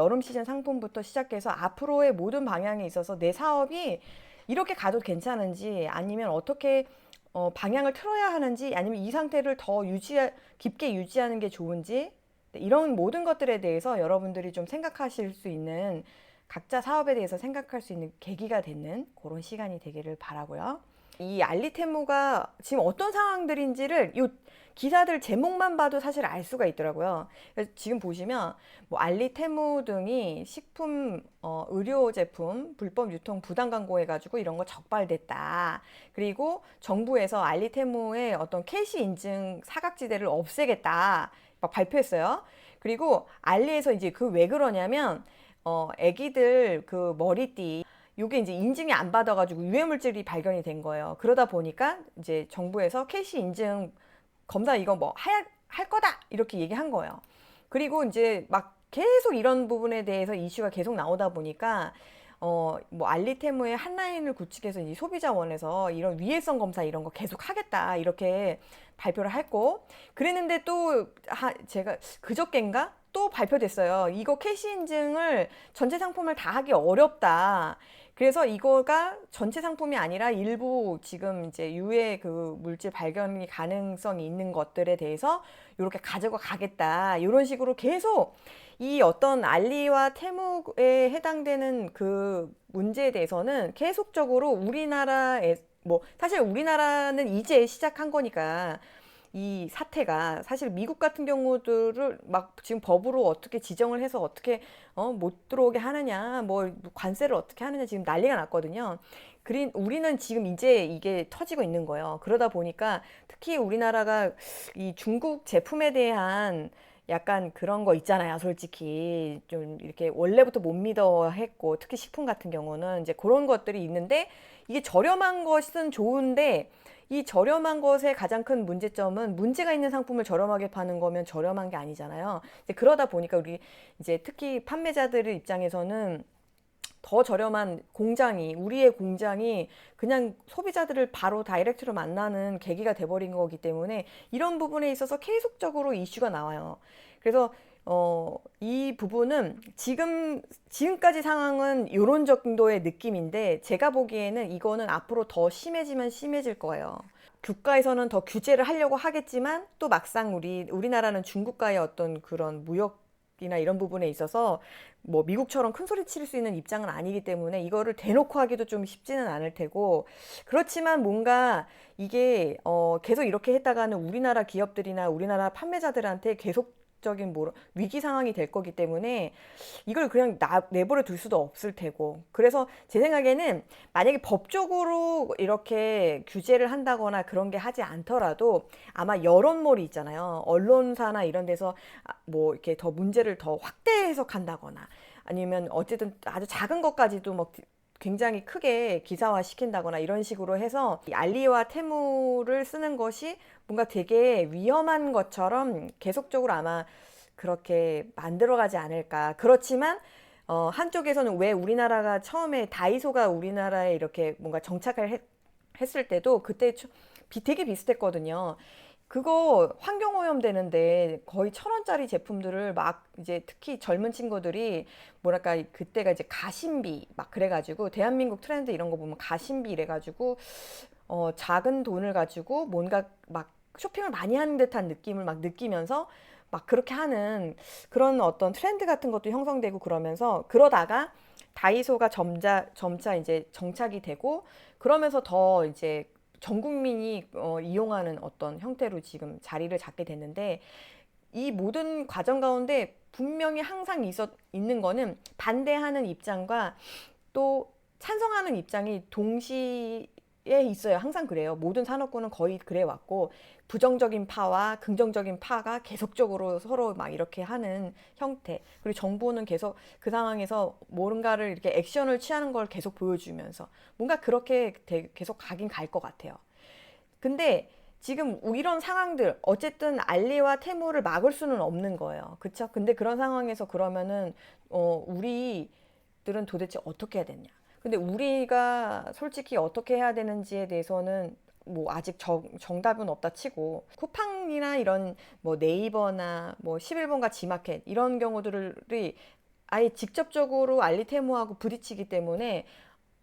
여름 시즌 상품부터 시작해서 앞으로의 모든 방향에 있어서 내 사업이 이렇게 가도 괜찮은지, 아니면 어떻게 방향을 틀어야 하는지, 아니면 이 상태를 더 깊게 유지하는 게 좋은지, 이런 모든 것들에 대해서 여러분들이 좀 생각하실 수 있는, 각자 사업에 대해서 생각할 수 있는 계기가 되는 그런 시간이 되기를 바라고요. 이 알리테무가 지금 어떤 상황들인지를 이 기사들 제목만 봐도 사실 알 수가 있더라고요. 그래서 지금 보시면 뭐 알리테무 등이 식품, 의료 제품 불법 유통 부당 광고해가지고 이런 거 적발됐다. 그리고 정부에서 알리테무의 어떤 캐시 인증 사각지대를 없애겠다. 막 발표했어요. 그리고 알리에서 이제 그 왜 그러냐면 애기들 그 머리띠 요게 이제 인증이 안 받아가지고 유해물질이 발견이 된 거예요. 그러다 보니까 이제 정부에서 캐시 인증 검사 이거 뭐 할 거다 이렇게 얘기한 거예요. 그리고 이제 막 계속 이런 부분에 대해서 이슈가 계속 나오다 보니까 뭐 알리테무의 한 라인을 구축해서 이 소비자원에서 이런 위해성 검사 이런 거 계속 하겠다 이렇게 발표를 했고, 그랬는데 또 제가 그저껜가 또 발표됐어요. 이거 캐시 인증을 전체 상품을 다 하기 어렵다. 그래서 이거가 전체 상품이 아니라 일부 지금 이제 유해 그 물질 발견이 가능성이 있는 것들에 대해서 이렇게 가져가 가겠다. 이런 식으로 계속 이 어떤 알리와 테무에 해당되는 그 문제에 대해서는 계속적으로 우리나라에, 뭐 사실 우리나라는 이제 시작한 거니까 이 사태가, 사실 미국 같은 경우들을 막 지금 법으로 어떻게 지정을 해서 어떻게 못 들어오게 하느냐, 뭐 관세를 어떻게 하느냐 지금 난리가 났거든요. 우리는 지금 이제 이게 터지고 있는 거예요. 그러다 보니까 특히 우리나라가 이 중국 제품에 대한 약간 그런 거 있잖아요. 솔직히 좀 이렇게 원래부터 못 믿어 했고, 특히 식품 같은 경우는 이제 그런 것들이 있는데, 이게 저렴한 것은 좋은데 이 저렴한 것의 가장 큰 문제점은 문제가 있는 상품을 저렴하게 파는 거면 저렴한 게 아니잖아요. 이제 그러다 보니까 우리 이제 특히 판매자들의 입장에서는 더 저렴한 공장이, 우리의 공장이 그냥 소비자들을 바로 다이렉트로 만나는 계기가 돼버린 거기 때문에 이런 부분에 있어서 계속적으로 이슈가 나와요. 그래서 이 부분은 지금까지 상황은 이런 정도의 느낌인데, 제가 보기에는 이거는 앞으로 더 심해지면 심해질 거예요. 국가에서는 더 규제를 하려고 하겠지만 또 막상 우리나라는 중국과의 어떤 그런 무역이나 이런 부분에 있어서 뭐 미국처럼 큰 소리 칠 수 있는 입장은 아니기 때문에 이거를 대놓고 하기도 좀 쉽지는 않을 테고, 그렇지만 뭔가 이게 계속 이렇게 했다가는 우리나라 기업들이나 우리나라 판매자들한테 계속적인 뭐 위기 상황이 될 거기 때문에 이걸 그냥 내버려 둘 수도 없을 테고, 그래서 제 생각에는 만약에 법적으로 이렇게 규제를 한다거나 그런 게 하지 않더라도 아마 여론몰이 있잖아요. 언론사나 이런 데서 뭐 이렇게 더 문제를 더 확대 해석한다거나, 아니면 어쨌든 아주 작은 것까지도 뭐 굉장히 크게 기사화 시킨다거나 이런 식으로 해서 이 알리와 테무를 쓰는 것이 뭔가 되게 위험한 것처럼 계속적으로 아마 그렇게 만들어가지 않을까. 그렇지만 한쪽에서는 왜 우리나라가 처음에 다이소가 우리나라에 이렇게 뭔가 정착을 했을 때도 그때 되게 비슷했거든요. 그거 환경오염 되는데 거의 1,000원짜리 제품들을 막 이제 특히 젊은 친구들이 뭐랄까 그때가 이제 가심비 막 그래가지고, 대한민국 트렌드 이런 거 보면 가심비 이래가지고 작은 돈을 가지고 뭔가 막 쇼핑을 많이 하는 듯한 느낌을 막 느끼면서 막 그렇게 하는 그런 어떤 트렌드 같은 것도 형성되고, 그러다가 다이소가 점차 이제 정착이 되고, 그러면서 더 이제 전 국민이 이용하는 어떤 형태로 지금 자리를 잡게 됐는데, 이 모든 과정 가운데 분명히 항상 있는 거는 반대하는 입장과 또 찬성하는 입장이 동시에 있어요. 항상 그래요. 모든 산업군은 거의 그래 왔고, 부정적인 파와 긍정적인 파가 계속적으로 서로 막 이렇게 하는 형태. 그리고 정부는 계속 그 상황에서 뭔가를 이렇게 액션을 취하는 걸 계속 보여주면서 뭔가 그렇게 계속 가긴 갈 것 같아요. 근데 지금 이런 상황들, 어쨌든 알리와 테무를 막을 수는 없는 거예요. 그쵸? 근데 그런 상황에서 그러면은 우리들은 도대체 어떻게 해야 되냐? 근데 우리가 솔직히 어떻게 해야 되는지에 대해서는 뭐 아직 정답은 없다 치고, 쿠팡이나 이런 뭐 네이버나 뭐 11번가 지마켓 이런 경우들이 아예 직접적으로 알리테무하고 부딪히기 때문에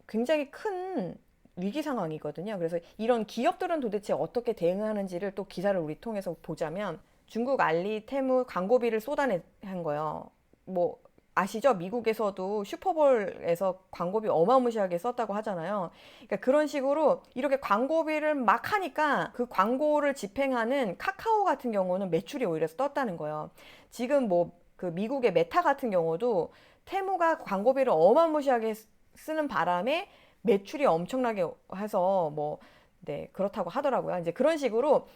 굉장히 큰 위기 상황이거든요. 그래서 이런 기업들은 도대체 어떻게 대응하는지를 또 기사를 우리 통해서 보자면 중국 알리테무 광고비를 쏟아낸 거예요. 뭐 아시죠? 미국에서도 슈퍼볼에서 광고비 어마무시하게 썼다고 하잖아요. 그러니까 그런 식으로 이렇게 광고비를 막 하니까 그 광고를 집행하는 카카오 같은 경우는 매출이 오히려 떴다는 거예요. 지금 뭐 그 미국의 메타 같은 경우도 테무가 광고비를 어마무시하게 쓰는 바람에 매출이 엄청나게 해서 뭐 네, 그렇다고 하더라고요. 이제 그런 식으로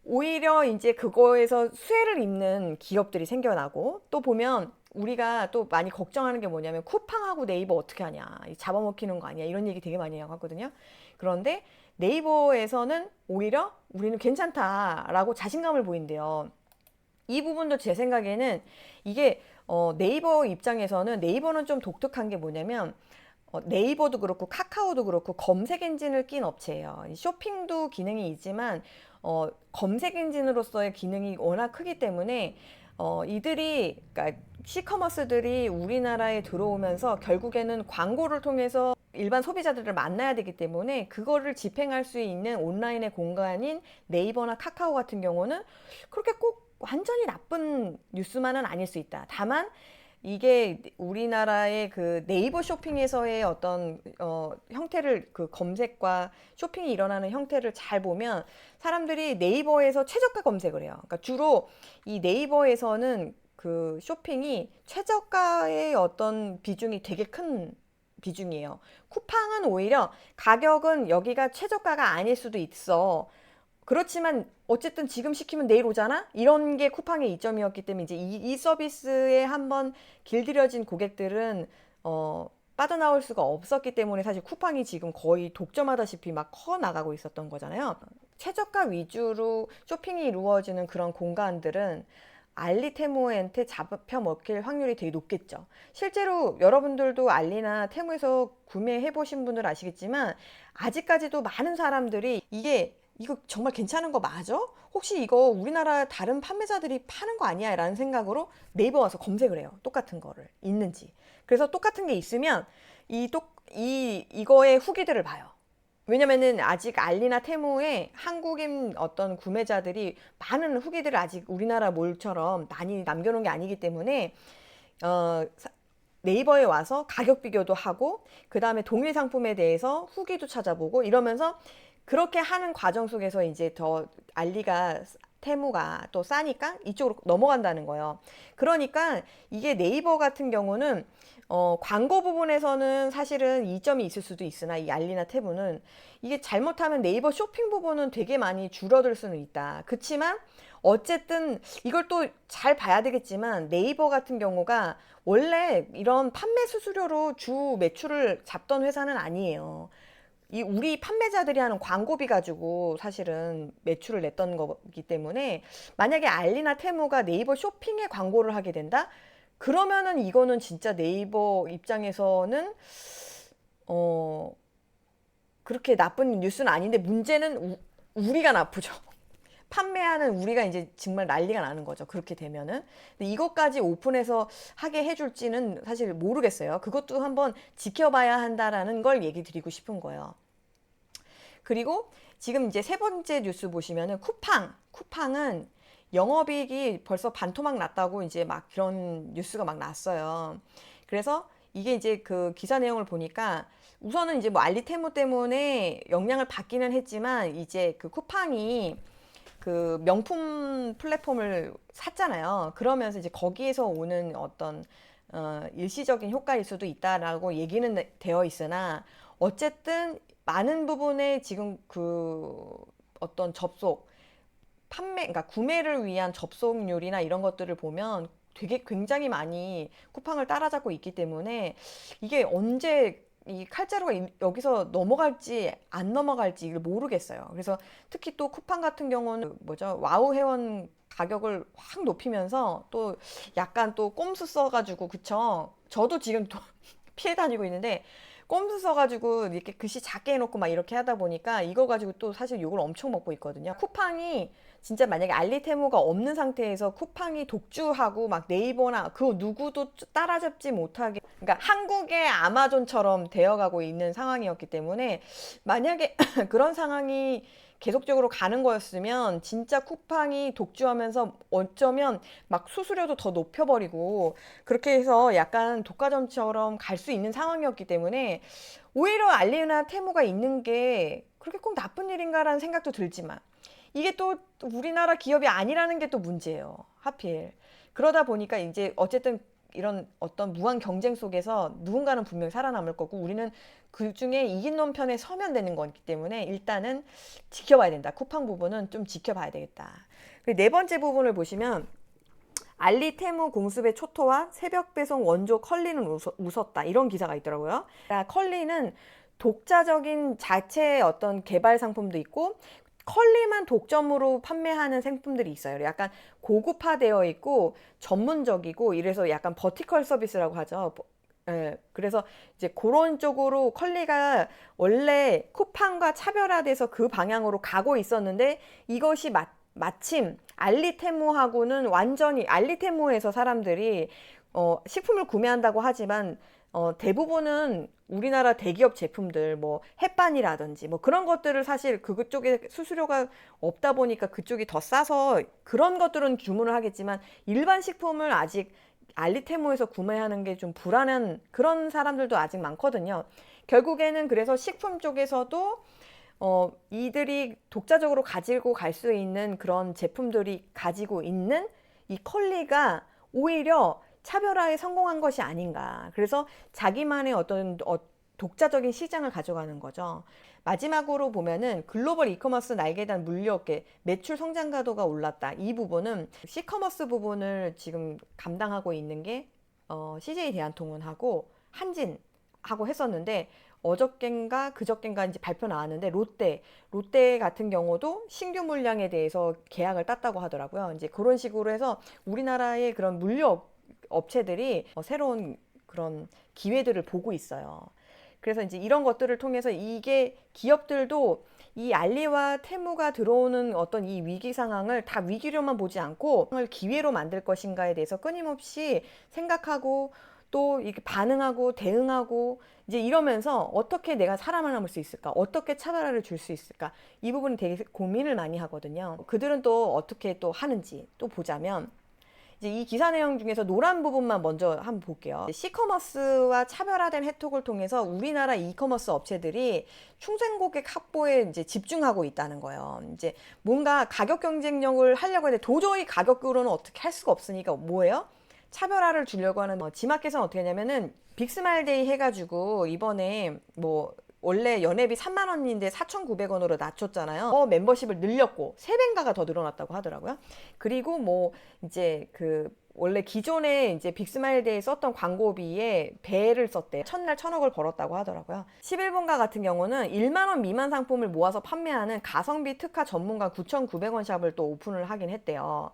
오히려 이제 그거에서 수혜를 입는 기업들이 생겨나고, 또 보면 우리가 또 많이 걱정하는 게 뭐냐면 쿠팡하고 네이버 어떻게 하냐, 잡아먹히는 거 아니야, 이런 얘기 되게 많이 하거든요. 그런데 네이버에서는 오히려 우리는 괜찮다라고 자신감을 보인대요. 이 부분도 제 생각에는 이게 네이버 입장에서는, 네이버는 좀 독특한 게 뭐냐면 네이버도 그렇고 카카오도 그렇고 검색 엔진을 낀 업체예요. 쇼핑도 기능이 있지만 검색 엔진으로서의 기능이 워낙 크기 때문에 이들이, 그러니까 시커머스들이 우리나라에 들어오면서 결국에는 광고를 통해서 일반 소비자들을 만나야 되기 때문에 그거를 집행할 수 있는 온라인의 공간인 네이버나 카카오 같은 경우는 그렇게 꼭 완전히 나쁜 뉴스만은 아닐 수 있다. 다만 이게 우리나라의 그 네이버 쇼핑에서의 어떤 형태를, 그 검색과 쇼핑이 일어나는 형태를 잘 보면 사람들이 네이버에서 최저가 검색을 해요. 그러니까 주로 이 네이버에서는 그 쇼핑이 최저가의 어떤 비중이 되게 큰 비중이에요. 쿠팡은 오히려 가격은 여기가 최저가가 아닐 수도 있어. 그렇지만 어쨌든 지금 시키면 내일 오잖아? 이런 게 쿠팡의 이점이었기 때문에 이제 이 서비스에 한번 길들여진 고객들은 빠져나올 수가 없었기 때문에 사실 쿠팡이 지금 거의 독점하다시피 막 커 나가고 있었던 거잖아요. 최저가 위주로 쇼핑이 이루어지는 그런 공간들은 알리테무한테 잡혀 먹힐 확률이 되게 높겠죠. 실제로 여러분들도 알리나 테무에서 구매해 보신 분들 아시겠지만 아직까지도 많은 사람들이 이거 정말 괜찮은 거 맞아? 혹시 이거 우리나라 다른 판매자들이 파는 거 아니야? 라는 생각으로 네이버 와서 검색을 해요. 똑같은 거를 있는지. 그래서 똑같은 게 있으면 이거의 후기들을 봐요. 왜냐면은 아직 알리나 테무에 한국인 어떤 구매자들이 많은 후기들을 아직 우리나라 몰처럼 많이 남겨놓은 게 아니기 때문에 어, 네이버에 와서 가격 비교도 하고, 그 다음에 동일 상품에 대해서 후기도 찾아보고 이러면서 그렇게 하는 과정 속에서 이제 더 알리가, 테무가 또 싸니까 이쪽으로 넘어간다는 거예요. 그러니까 이게 네이버 같은 경우는 광고 부분에서는 사실은 이점이 있을 수도 있으나 이 알리나 테무는 이게 잘못하면 네이버 쇼핑 부분은 되게 많이 줄어들 수는 있다. 그렇지만 어쨌든 이걸 또 잘 봐야 되겠지만 네이버 같은 경우가 원래 이런 판매 수수료로 주 매출을 잡던 회사는 아니에요. 이 우리 판매자들이 하는 광고비 가지고 사실은 매출을 냈던 거기 때문에 만약에 알리나 테무가 네이버 쇼핑에 광고를 하게 된다? 그러면은 이거는 진짜 네이버 입장에서는 그렇게 나쁜 뉴스는 아닌데, 문제는 우리가 나쁘죠. 판매하는 우리가 이제 정말 난리가 나는 거죠. 그렇게 되면은. 근데 이것까지 오픈해서 하게 해줄지는 사실 모르겠어요. 그것도 한번 지켜봐야 한다라는 걸 얘기 드리고 싶은 거예요. 그리고 지금 이제 세 번째 뉴스 보시면은 쿠팡은 영업이익이 벌써 반토막 났다고 이제 막 그런 뉴스가 막 났어요. 그래서 이게 이제 그 기사 내용을 보니까 우선은 이제 뭐 알리테무 때문에 영향을 받기는 했지만 이제 그 쿠팡이 그 명품 플랫폼을 샀잖아요. 그러면서 이제 거기에서 오는 어떤 일시적인 효과일 수도 있다라고 얘기는 되어 있으나, 어쨌든 많은 부분에 지금 그 어떤 그러니까 구매를 위한 접속률이나 이런 것들을 보면 되게 굉장히 많이 쿠팡을 따라잡고 있기 때문에 이게 언제 이 칼자루가 여기서 넘어갈지 안 넘어갈지 이걸 모르겠어요. 그래서 특히 또 쿠팡 같은 경우는 뭐죠? 와우 회원 가격을 확 높이면서 또 약간 또 꼼수 써가지고, 그쵸? 저도 지금 또 피해 다니고 있는데 꼼수 써가지고 이렇게 글씨 작게 해놓고 막 이렇게 하다 보니까 이거 가지고 또 사실 욕을 엄청 먹고 있거든요. 쿠팡이 진짜 만약에 알리테모가 없는 상태에서 쿠팡이 독주하고 막 네이버나 그 누구도 따라잡지 못하게, 그러니까 한국의 아마존처럼 되어가고 있는 상황이었기 때문에 만약에 그런 상황이 계속적으로 가는 거였으면 진짜 쿠팡이 독주하면서 어쩌면 막 수수료도 더 높여버리고 그렇게 해서 약간 독과점처럼 갈 수 있는 상황이었기 때문에 오히려 알리나 테무가 있는 게 그렇게 꼭 나쁜 일인가라는 생각도 들지만 이게 또 우리나라 기업이 아니라는 게 또 문제예요. 하필. 그러다 보니까 이제 어쨌든 이런 어떤 무한 경쟁 속에서 누군가는 분명히 살아남을 거고 우리는 그 중에 이긴 놈 편에 서면 되는 거기 때문에 일단은 지켜봐야 된다. 쿠팡 부분은 좀 지켜봐야 되겠다. 그리고 네 번째 부분을 보시면 알리 테무 공습의 초토화 새벽 배송 원조 컬리는 웃었다 이런 기사가 있더라고요. 컬리는 독자적인 자체의 어떤 개발 상품도 있고 컬리만 독점으로 판매하는 상품들이 있어요. 약간 고급화되어 있고 전문적이고 이래서 약간 버티컬 서비스라고 하죠. 예, 그래서 이제 그런 쪽으로 컬리가 원래 쿠팡과 차별화돼서 그 방향으로 가고 있었는데 이것이 마침 알리테무하고는 완전히 알리테무에서 사람들이 식품을 구매한다고 하지만 대부분은 우리나라 대기업 제품들 뭐 햇반이라든지 뭐 그런 것들을 사실 그쪽에 수수료가 없다 보니까 그쪽이 더 싸서 그런 것들은 주문을 하겠지만 일반 식품을 아직 알리테무에서 구매하는 게 좀 불안한 그런 사람들도 아직 많거든요. 결국에는 그래서 식품 쪽에서도 이들이 독자적으로 가지고 갈 수 있는 그런 제품들이 가지고 있는 이 컬리가 오히려 차별화에 성공한 것이 아닌가. 그래서 자기만의 어떤 독자적인 시장을 가져가는 거죠. 마지막으로 보면은 글로벌 이커머스 날개단 물류업계 매출 성장 가도가 올랐다. 이 부분은 C커머스 부분을 지금 감당하고 있는 게 CJ 대한통운하고 한진하고 했었는데 어저껜가 그저껜가 이제 발표 나왔는데 롯데 같은 경우도 신규 물량에 대해서 계약을 땄다고 하더라고요. 이제 그런 식으로 해서 우리나라의 그런 물류 업체들이 새로운 그런 기회들을 보고 있어요. 그래서 이제 이런 것들을 통해서 이게 기업들도 이 알리와 테무가 들어오는 어떤 이 위기 상황을 다 위기로만 보지 않고 기회로 만들 것인가에 대해서 끊임없이 생각하고 또 이렇게 반응하고 대응하고 이제 이러면서 어떻게 내가 살아남을 수 있을까? 어떻게 차별화를 줄 수 있을까? 이 부분이 되게 고민을 많이 하거든요. 그들은 또 어떻게 또 하는지 또 보자면 이제 이 기사 내용 중에서 노란 부분만 먼저 한번 볼게요. C커머스와 차별화된 혜택을 통해서 우리나라 이커머스 업체들이 충성 고객 확보에 이제 집중하고 있다는 거예요. 이제 뭔가 가격 경쟁력을 하려고 하는데 도저히 가격으로는 어떻게 할 수가 없으니까 뭐예요? 차별화를 주려고 하는 지마켓은 어떻게 하냐면은 빅스마일데이 해가지고 이번에 뭐 원래 연회비 3만 원인데 4,900원으로 낮췄잖아요. 멤버십을 늘렸고 3배인가가 더 늘어났다고 하더라고요. 그리고 뭐 이제 그 원래 기존에 이제 빅스마일데이에 썼던 광고비에 배를 썼대. 첫날 1,000억을 벌었다고 하더라고요. 11번가 같은 경우는 1만 원 미만 상품을 모아서 판매하는 가성비 특화 전문가 9,900원 샵을 또 오픈을 하긴 했대요.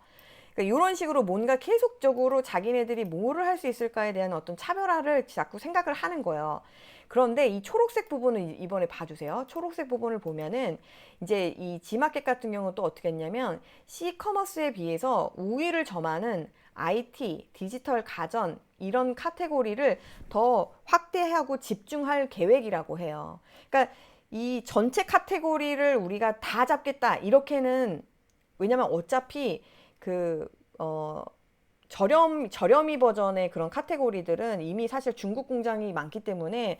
그러니까 이런 식으로 뭔가 계속적으로 자기네들이 뭐를 할 수 있을까에 대한 어떤 차별화를 자꾸 생각을 하는 거예요. 그런데 이 초록색 부분을 이번에 봐주세요. 초록색 부분을 보면은 이제 이 G마켓 같은 경우는 또 어떻게 했냐면 C커머스에 비해서 우위를 점하는 IT, 디지털 가전 이런 카테고리를 더 확대하고 집중할 계획이라고 해요. 그러니까 이 전체 카테고리를 우리가 다 잡겠다 이렇게는 왜냐면 어차피 저렴이 버전의 그런 카테고리들은 이미 사실 중국 공장이 많기 때문에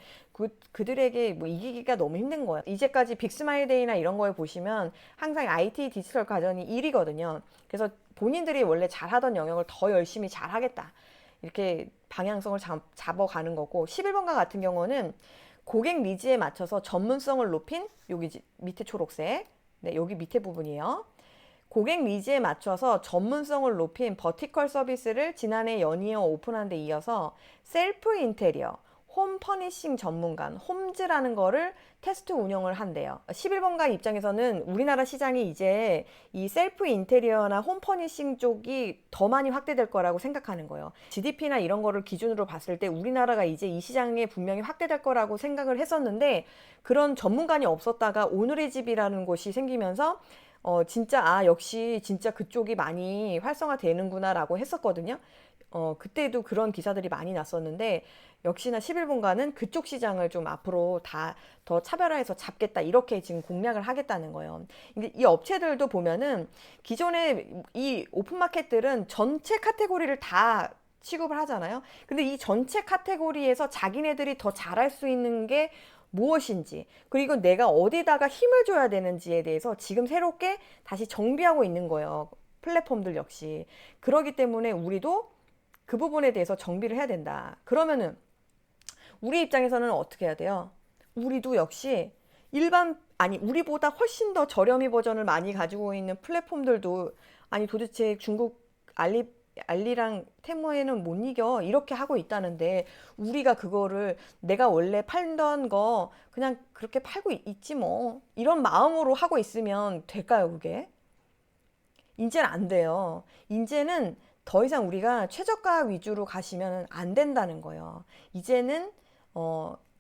그들에게 뭐 이기기가 너무 힘든 거예요. 이제까지 빅스마일데이나 이런 거에 보시면 항상 IT 디지털 가전이 1위거든요. 그래서 본인들이 원래 잘하던 영역을 더 열심히 잘하겠다. 이렇게 방향성을 잡아가는 거고 11번가 같은 경우는 고객 니즈에 맞춰서 전문성을 높인 여기 밑에 초록색 네, 여기 밑에 부분이에요. 고객 니즈에 맞춰서 전문성을 높인 버티컬 서비스를 지난해 연이어 오픈한 데 이어서 셀프 인테리어, 홈 퍼니싱 전문관, 홈즈라는 거를 테스트 운영을 한대요. 11번가 입장에서는 우리나라 시장이 이제 이 셀프 인테리어나 홈 퍼니싱 쪽이 더 많이 확대될 거라고 생각하는 거예요. GDP나 이런 거를 기준으로 봤을 때 우리나라가 이제 이 시장에 분명히 확대될 거라고 생각을 했었는데 그런 전문관이 없었다가 오늘의 집이라는 곳이 생기면서 진짜, 역시 진짜 그쪽이 많이 활성화되는구나라고 했었거든요. 그때도 그런 기사들이 많이 났었는데, 역시나 11분가는 그쪽 시장을 좀 앞으로 다 더 차별화해서 잡겠다. 이렇게 지금 공략을 하겠다는 거예요. 근데 이 업체들도 보면은 기존에 이 오픈마켓들은 전체 카테고리를 다 취급을 하잖아요. 근데 이 전체 카테고리에서 자기네들이 더 잘할 수 있는 게 무엇인지, 그리고 내가 어디다가 힘을 줘야 되는지에 대해서 지금 새롭게 다시 정비하고 있는 거예요. 플랫폼들 역시. 그러기 때문에 우리도 그 부분에 대해서 정비를 해야 된다. 그러면은 우리 입장에서는 어떻게 해야 돼요? 우리도 역시 우리보다 훨씬 더 저렴이 버전을 많이 가지고 있는 플랫폼들도, 아니 도대체 중국 알리랑 테무에는 못 이겨 이렇게 하고 있다는데, 우리가 그거를 내가 원래 팔던 거 그냥 그렇게 팔고 있지 뭐, 이런 마음으로 하고 있으면 될까요, 그게? 이제는 안 돼요. 이제는 더 이상 우리가 최저가 위주로 가시면 안 된다는 거예요. 이제는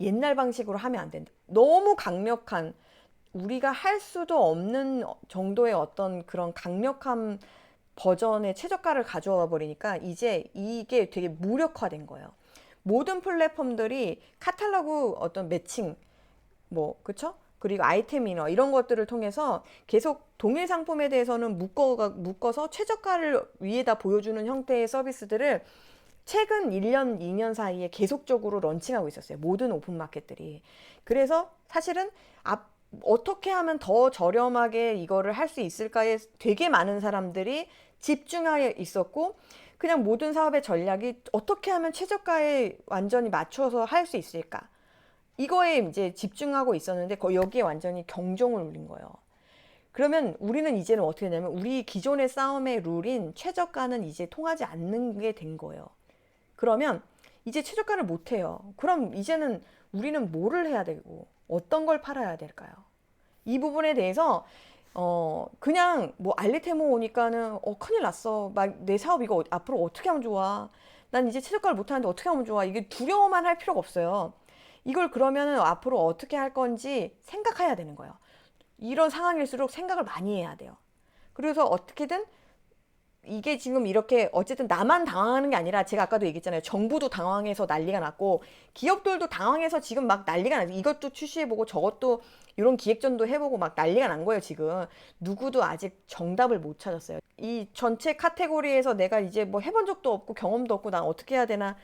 옛날 방식으로 하면 안 된다. 너무 강력한, 우리가 할 수도 없는 정도의 어떤 그런 강력한 버전의 최저가를 가져와 버리니까 이제 이게 되게 무력화된 거예요. 모든 플랫폼들이 카탈로그 어떤 매칭, 그쵸? 그리고 아이템 인어 이런 것들을 통해서 계속 동일 상품에 대해서는 묶어서 최저가를 위에다 보여주는 형태의 서비스들을 최근 1년, 2년 사이에 계속적으로 런칭하고 있었어요. 모든 오픈마켓들이. 그래서 사실은 어떻게 하면 더 저렴하게 이거를 할 수 있을까에 되게 많은 사람들이 집중하여 있었고, 그냥 모든 사업의 전략이 어떻게 하면 최저가에 완전히 맞춰서 할 수 있을까? 이거에 이제 집중하고 있었는데 여기에 완전히 경종을 울린 거예요. 그러면 우리는 이제는 어떻게 되냐면 우리 기존의 싸움의 룰인 최저가는 이제 통하지 않는 게 된 거예요. 그러면 이제 최저가를 못 해요. 그럼 이제는 우리는 뭐를 해야 되고 어떤 걸 팔아야 될까요? 이 부분에 대해서 그냥 뭐 알리테모 오니까는 큰일 났어. 막 내 사업 이거 앞으로 어떻게 하면 좋아? 난 이제 최저가를 못 하는데 어떻게 하면 좋아? 이게 두려워만 할 필요가 없어요. 이걸 그러면은 앞으로 어떻게 할 건지 생각해야 되는 거예요. 이런 상황일수록 생각을 많이 해야 돼요. 그래서 어떻게든 이게 지금 이렇게 어쨌든 나만 당황하는 게 아니라, 제가 아까도 얘기했잖아요. 정부도 당황해서 난리가 났고 기업들도 당황해서 지금 막 난리가 났어요. 이것도 출시해보고 저것도 이런 기획전도 해보고 막 난리가 난 거예요. 지금 누구도 아직 정답을 못 찾았어요. 이 전체 카테고리에서 내가 이제 뭐 해본 적도 없고 경험도 없고 난 어떻게 해야 되나.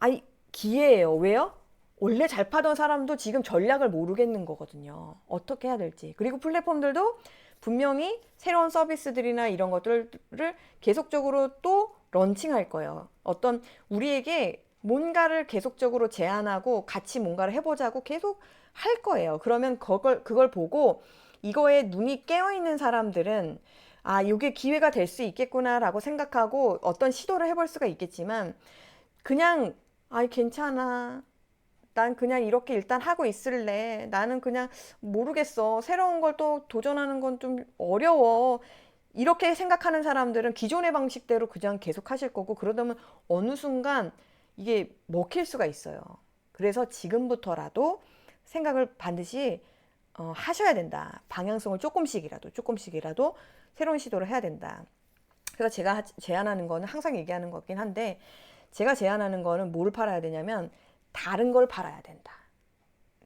아니, 기회예요. 왜요? 원래 잘 파던 사람도 지금 전략을 모르겠는 거거든요. 어떻게 해야 될지. 그리고 플랫폼들도 분명히 새로운 서비스들이나 이런 것들을 계속적으로 또 런칭할 거예요. 어떤 우리에게 뭔가를 계속적으로 제안하고 같이 뭔가를 해보자고 계속 할 거예요. 그러면 그걸 보고 이거에 눈이 깨어있는 사람들은 이게 기회가 될 수 있겠구나라고 생각하고 어떤 시도를 해볼 수가 있겠지만, 그냥 괜찮아, 난 그냥 이렇게 일단 하고 있을래, 나는 그냥 모르겠어, 새로운 걸 또 도전하는 건 좀 어려워, 이렇게 생각하는 사람들은 기존의 방식대로 그냥 계속 하실 거고, 그러다 보면 어느 순간 이게 먹힐 수가 있어요. 그래서 지금부터라도 생각을 반드시 하셔야 된다. 방향성을 조금씩이라도 새로운 시도를 해야 된다. 그래서 제가 제안하는 거는 항상 얘기하는 거긴 한데, 제가 제안하는 거는 뭘 팔아야 되냐면 다른 걸 팔아야 된다.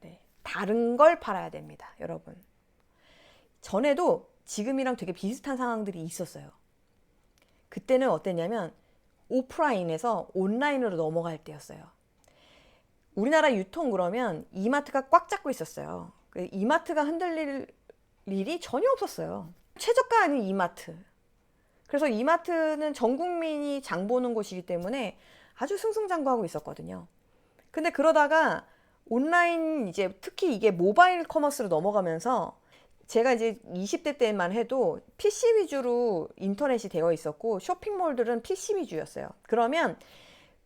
네, 다른 걸 팔아야 됩니다, 여러분. 전에도 지금이랑 되게 비슷한 상황들이 있었어요. 그때는 어땠냐면 오프라인에서 온라인으로 넘어갈 때였어요. 우리나라 유통 그러면 이마트가 꽉 잡고 있었어요. 이마트가 흔들릴 일이 전혀 없었어요. 최저가 아닌 이마트. 그래서 이마트는 전 국민이 장 보는 곳이기 때문에 아주 승승장구하고 있었거든요. 근데 그러다가 온라인, 이제 특히 이게 모바일 커머스로 넘어가면서, 제가 이제 20대 때만 해도 PC 위주로 인터넷이 되어 있었고 쇼핑몰들은 PC 위주였어요. 그러면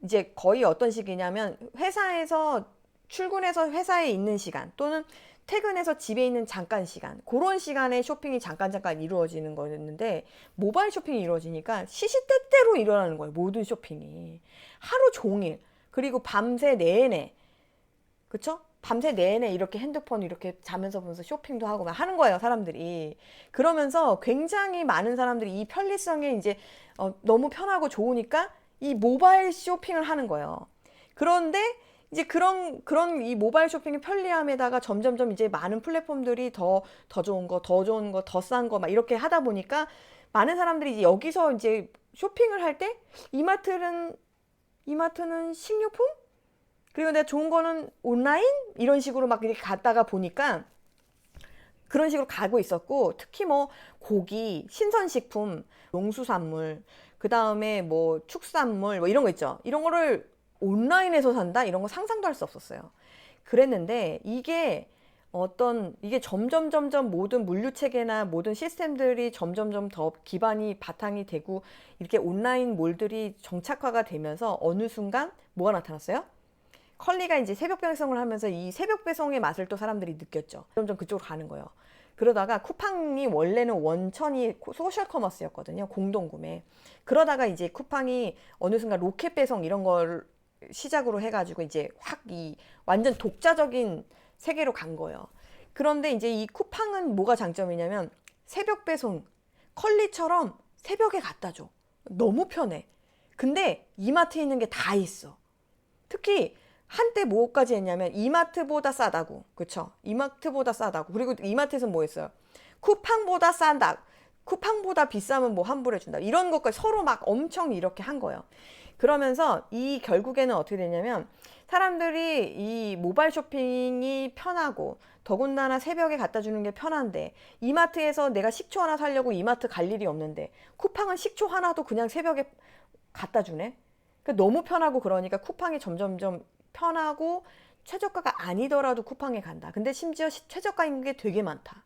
이제 거의 어떤 식이냐면, 회사에서 출근해서 회사에 있는 시간, 또는 퇴근해서 집에 있는 잠깐 시간, 그런 시간에 쇼핑이 잠깐 이루어지는 거였는데, 모바일 쇼핑이 이루어지니까 시시때때로 일어나는 거예요. 모든 쇼핑이 하루 종일, 그리고 밤새 내내. 그쵸? 밤새 내내 이렇게 핸드폰 이렇게 자면서 보면서 쇼핑도 하고 막 하는 거예요, 사람들이. 그러면서 굉장히 많은 사람들이 이 편리성에 이제 너무 편하고 좋으니까 이 모바일 쇼핑을 하는 거예요. 그런데 이제 그런 이 모바일 쇼핑의 편리함에다가 점점점 이제 많은 플랫폼들이 더 좋은 거, 더 좋은 거, 더 싼 거 막 이렇게 하다 보니까 많은 사람들이 이제 여기서 이제 쇼핑을 할 때 이마트는 식료품? 그리고 내가 좋은 거는 온라인? 이런 식으로 막 이렇게 갔다가 보니까 그런 식으로 가고 있었고, 특히 뭐 고기, 신선식품, 농수산물, 그 다음에 뭐 축산물 뭐 이런 거 있죠. 이런 거를 온라인에서 산다? 이런 거 상상도 할 수 없었어요. 그랬는데 이게 점점 모든 물류 체계나 모든 시스템들이 점점점 더 기반이 바탕이 되고 이렇게 온라인 몰들이 정착화가 되면서 어느 순간 뭐가 나타났어요? 컬리가 이제 새벽 배송을 하면서 이 새벽 배송의 맛을 또 사람들이 느꼈죠. 점점 그쪽으로 가는 거예요. 그러다가 쿠팡이 원래는 원천이 소셜 커머스였거든요. 공동구매. 그러다가 이제 쿠팡이 어느 순간 로켓 배송 이런 걸 시작으로 해가지고 이제 확 이 완전 독자적인 세계로 간 거예요. 그런데 이제 이 쿠팡은 뭐가 장점이냐면 새벽 배송, 컬리처럼 새벽에 갖다 줘. 너무 편해. 근데 이마트에 있는 게 다 있어. 특히 한때 뭐까지 했냐면 이마트보다 싸다고. 그쵸? 이마트보다 싸다고. 그리고 이마트에서 뭐 했어요? 쿠팡보다 싼다. 쿠팡보다 비싸면 뭐 환불해준다. 이런 것까지 서로 막 엄청 이렇게 한 거예요. 그러면서 이 결국에는 어떻게 되냐면 사람들이 이 모바일 쇼핑이 편하고 더군다나 새벽에 갖다 주는 게 편한데 이마트에서 내가 식초 하나 사려고 이마트 갈 일이 없는데 쿠팡은 식초 하나도 그냥 새벽에 갖다 주네. 그러니까 너무 편하고 그러니까 쿠팡이 점점점 편하고 최저가가 아니더라도 쿠팡에 간다. 근데 심지어 최저가인 게 되게 많다.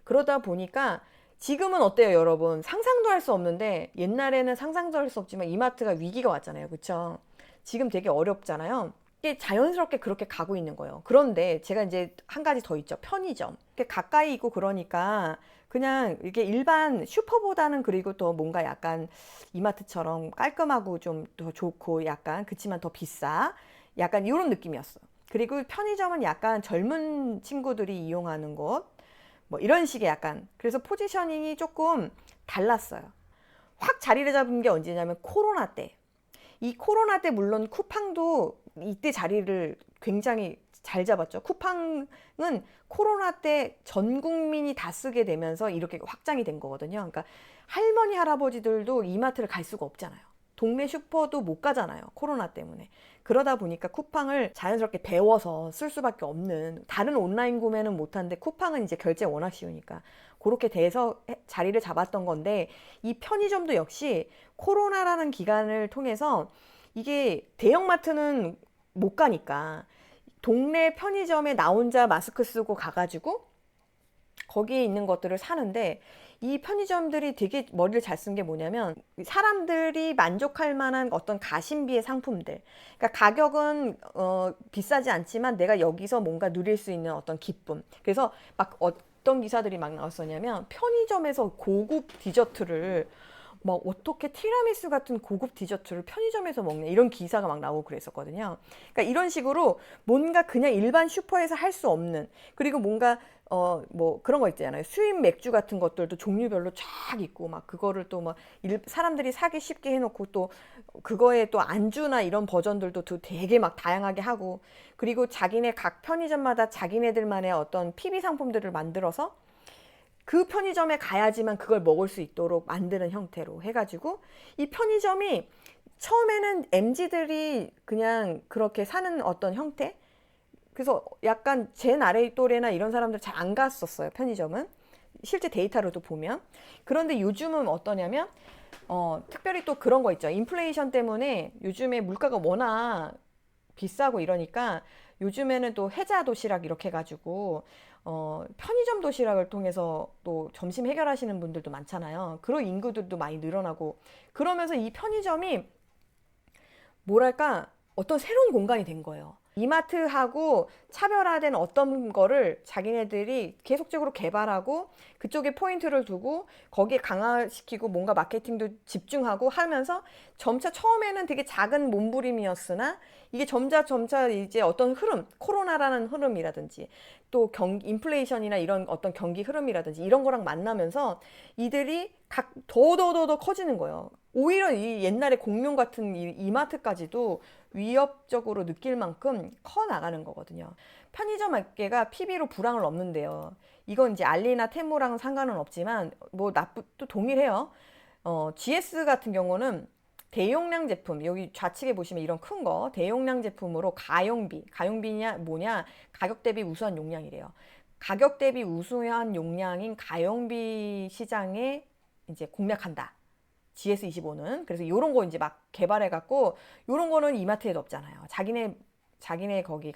그러다 보니까 지금은 어때요, 여러분? 상상도 할 수 없는데 옛날에는 상상도 할 수 없지만 이마트가 위기가 왔잖아요. 그쵸? 지금 되게 어렵잖아요. 이게 자연스럽게 그렇게 가고 있는 거예요. 그런데 제가 이제 한 가지 더 있죠. 편의점. 이렇게 가까이 있고 그러니까 그냥 이게 일반 슈퍼보다는 그리고 또 뭔가 약간 이마트처럼 깔끔하고 좀 더 좋고 약간 그치만 더 비싸. 약간 이런 느낌이었어. 그리고 편의점은 약간 젊은 친구들이 이용하는 곳. 뭐 이런 식의 약간 그래서 포지셔닝이 조금 달랐어요. 확 자리를 잡은 게 언제냐면 코로나 때. 이 코로나 때 물론 쿠팡도 이때 자리를 굉장히 잘 잡았죠. 쿠팡은 코로나 때 전 국민이 다 쓰게 되면서 이렇게 확장이 된 거거든요. 그러니까 할머니 할아버지들도 이마트를 갈 수가 없잖아요. 동네 슈퍼도 못 가잖아요. 코로나 때문에. 그러다 보니까 쿠팡을 자연스럽게 배워서 쓸 수밖에 없는 다른 온라인 구매는 못하는데 쿠팡은 이제 결제 워낙 쉬우니까 그렇게 돼서 자리를 잡았던 건데 이 편의점도 역시 코로나라는 기간을 통해서 이게 대형마트는 못 가니까 동네 편의점에 나 혼자 마스크 쓰고 가가지고 거기에 있는 것들을 사는데 이 편의점들이 되게 머리를 잘 쓴 게 뭐냐면 사람들이 만족할 만한 어떤 가심비의 상품들. 그러니까 가격은 비싸지 않지만 내가 여기서 뭔가 누릴 수 있는 어떤 기쁨. 그래서 막 어떤 기사들이 막 나왔었냐면 편의점에서 고급 디저트를 막 어떻게 티라미수 같은 고급 디저트를 편의점에서 먹냐 이런 기사가 막 나오고 그랬었거든요. 그러니까 이런 식으로 뭔가 그냥 일반 슈퍼에서 할 수 없는 그리고 뭔가 뭐 그런 거 있잖아요. 수입 맥주 같은 것들도 종류별로 쫙 있고 막 그거를 또 막 사람들이 사기 쉽게 해놓고 또 그거에 또 안주나 이런 버전들도 또 되게 막 다양하게 하고 그리고 자기네 각 편의점마다 자기네들만의 어떤 PB 상품들을 만들어서 그 편의점에 가야지만 그걸 먹을 수 있도록 만드는 형태로 해가지고 이 편의점이 처음에는 MZ들이 그냥 그렇게 사는 어떤 형태 그래서 약간 제 나이 또래나 이런 사람들 잘 안 갔었어요. 편의점은 실제 데이터로도 보면 그런데 요즘은 어떠냐면 특별히 또 그런 거 있죠. 인플레이션 때문에 요즘에 물가가 워낙 비싸고 이러니까 요즘에는 또 해자 도시락 이렇게 해가지고 편의점 도시락을 통해서 또 점심 해결하시는 분들도 많잖아요. 그런 인구들도 많이 늘어나고 그러면서 이 편의점이 뭐랄까 어떤 새로운 공간이 된 거예요. 이마트하고 차별화된 어떤 거를 자기네들이 계속적으로 개발하고 그쪽에 포인트를 두고 거기에 강화시키고 뭔가 마케팅도 집중하고 하면서 점차 처음에는 되게 작은 몸부림이었으나 이게 점차 이제 어떤 흐름, 코로나라는 흐름이라든지 또 인플레이션이나 이런 어떤 경기 흐름이라든지 이런 거랑 만나면서 이들이 각 더 커지는 거예요. 오히려 이 옛날에 공룡 같은 이마트까지도 위협적으로 느낄 만큼 커 나가는 거거든요. 편의점 업계가 PB로 불황을 넘는데요. 이건 이제 알리나 테무랑 상관은 없지만 뭐 또 동일해요. GS 같은 경우는 대용량 제품, 여기 좌측에 보시면 이런 큰 거, 대용량 제품으로 가용비냐 뭐냐, 가격 대비 우수한 용량이래요. 가격 대비 우수한 용량인 가용비 시장에 이제 공략한다. GS25는. 그래서 요런 거 이제 막 개발해갖고, 요런 거는 이마트에도 없잖아요. 자기네 거기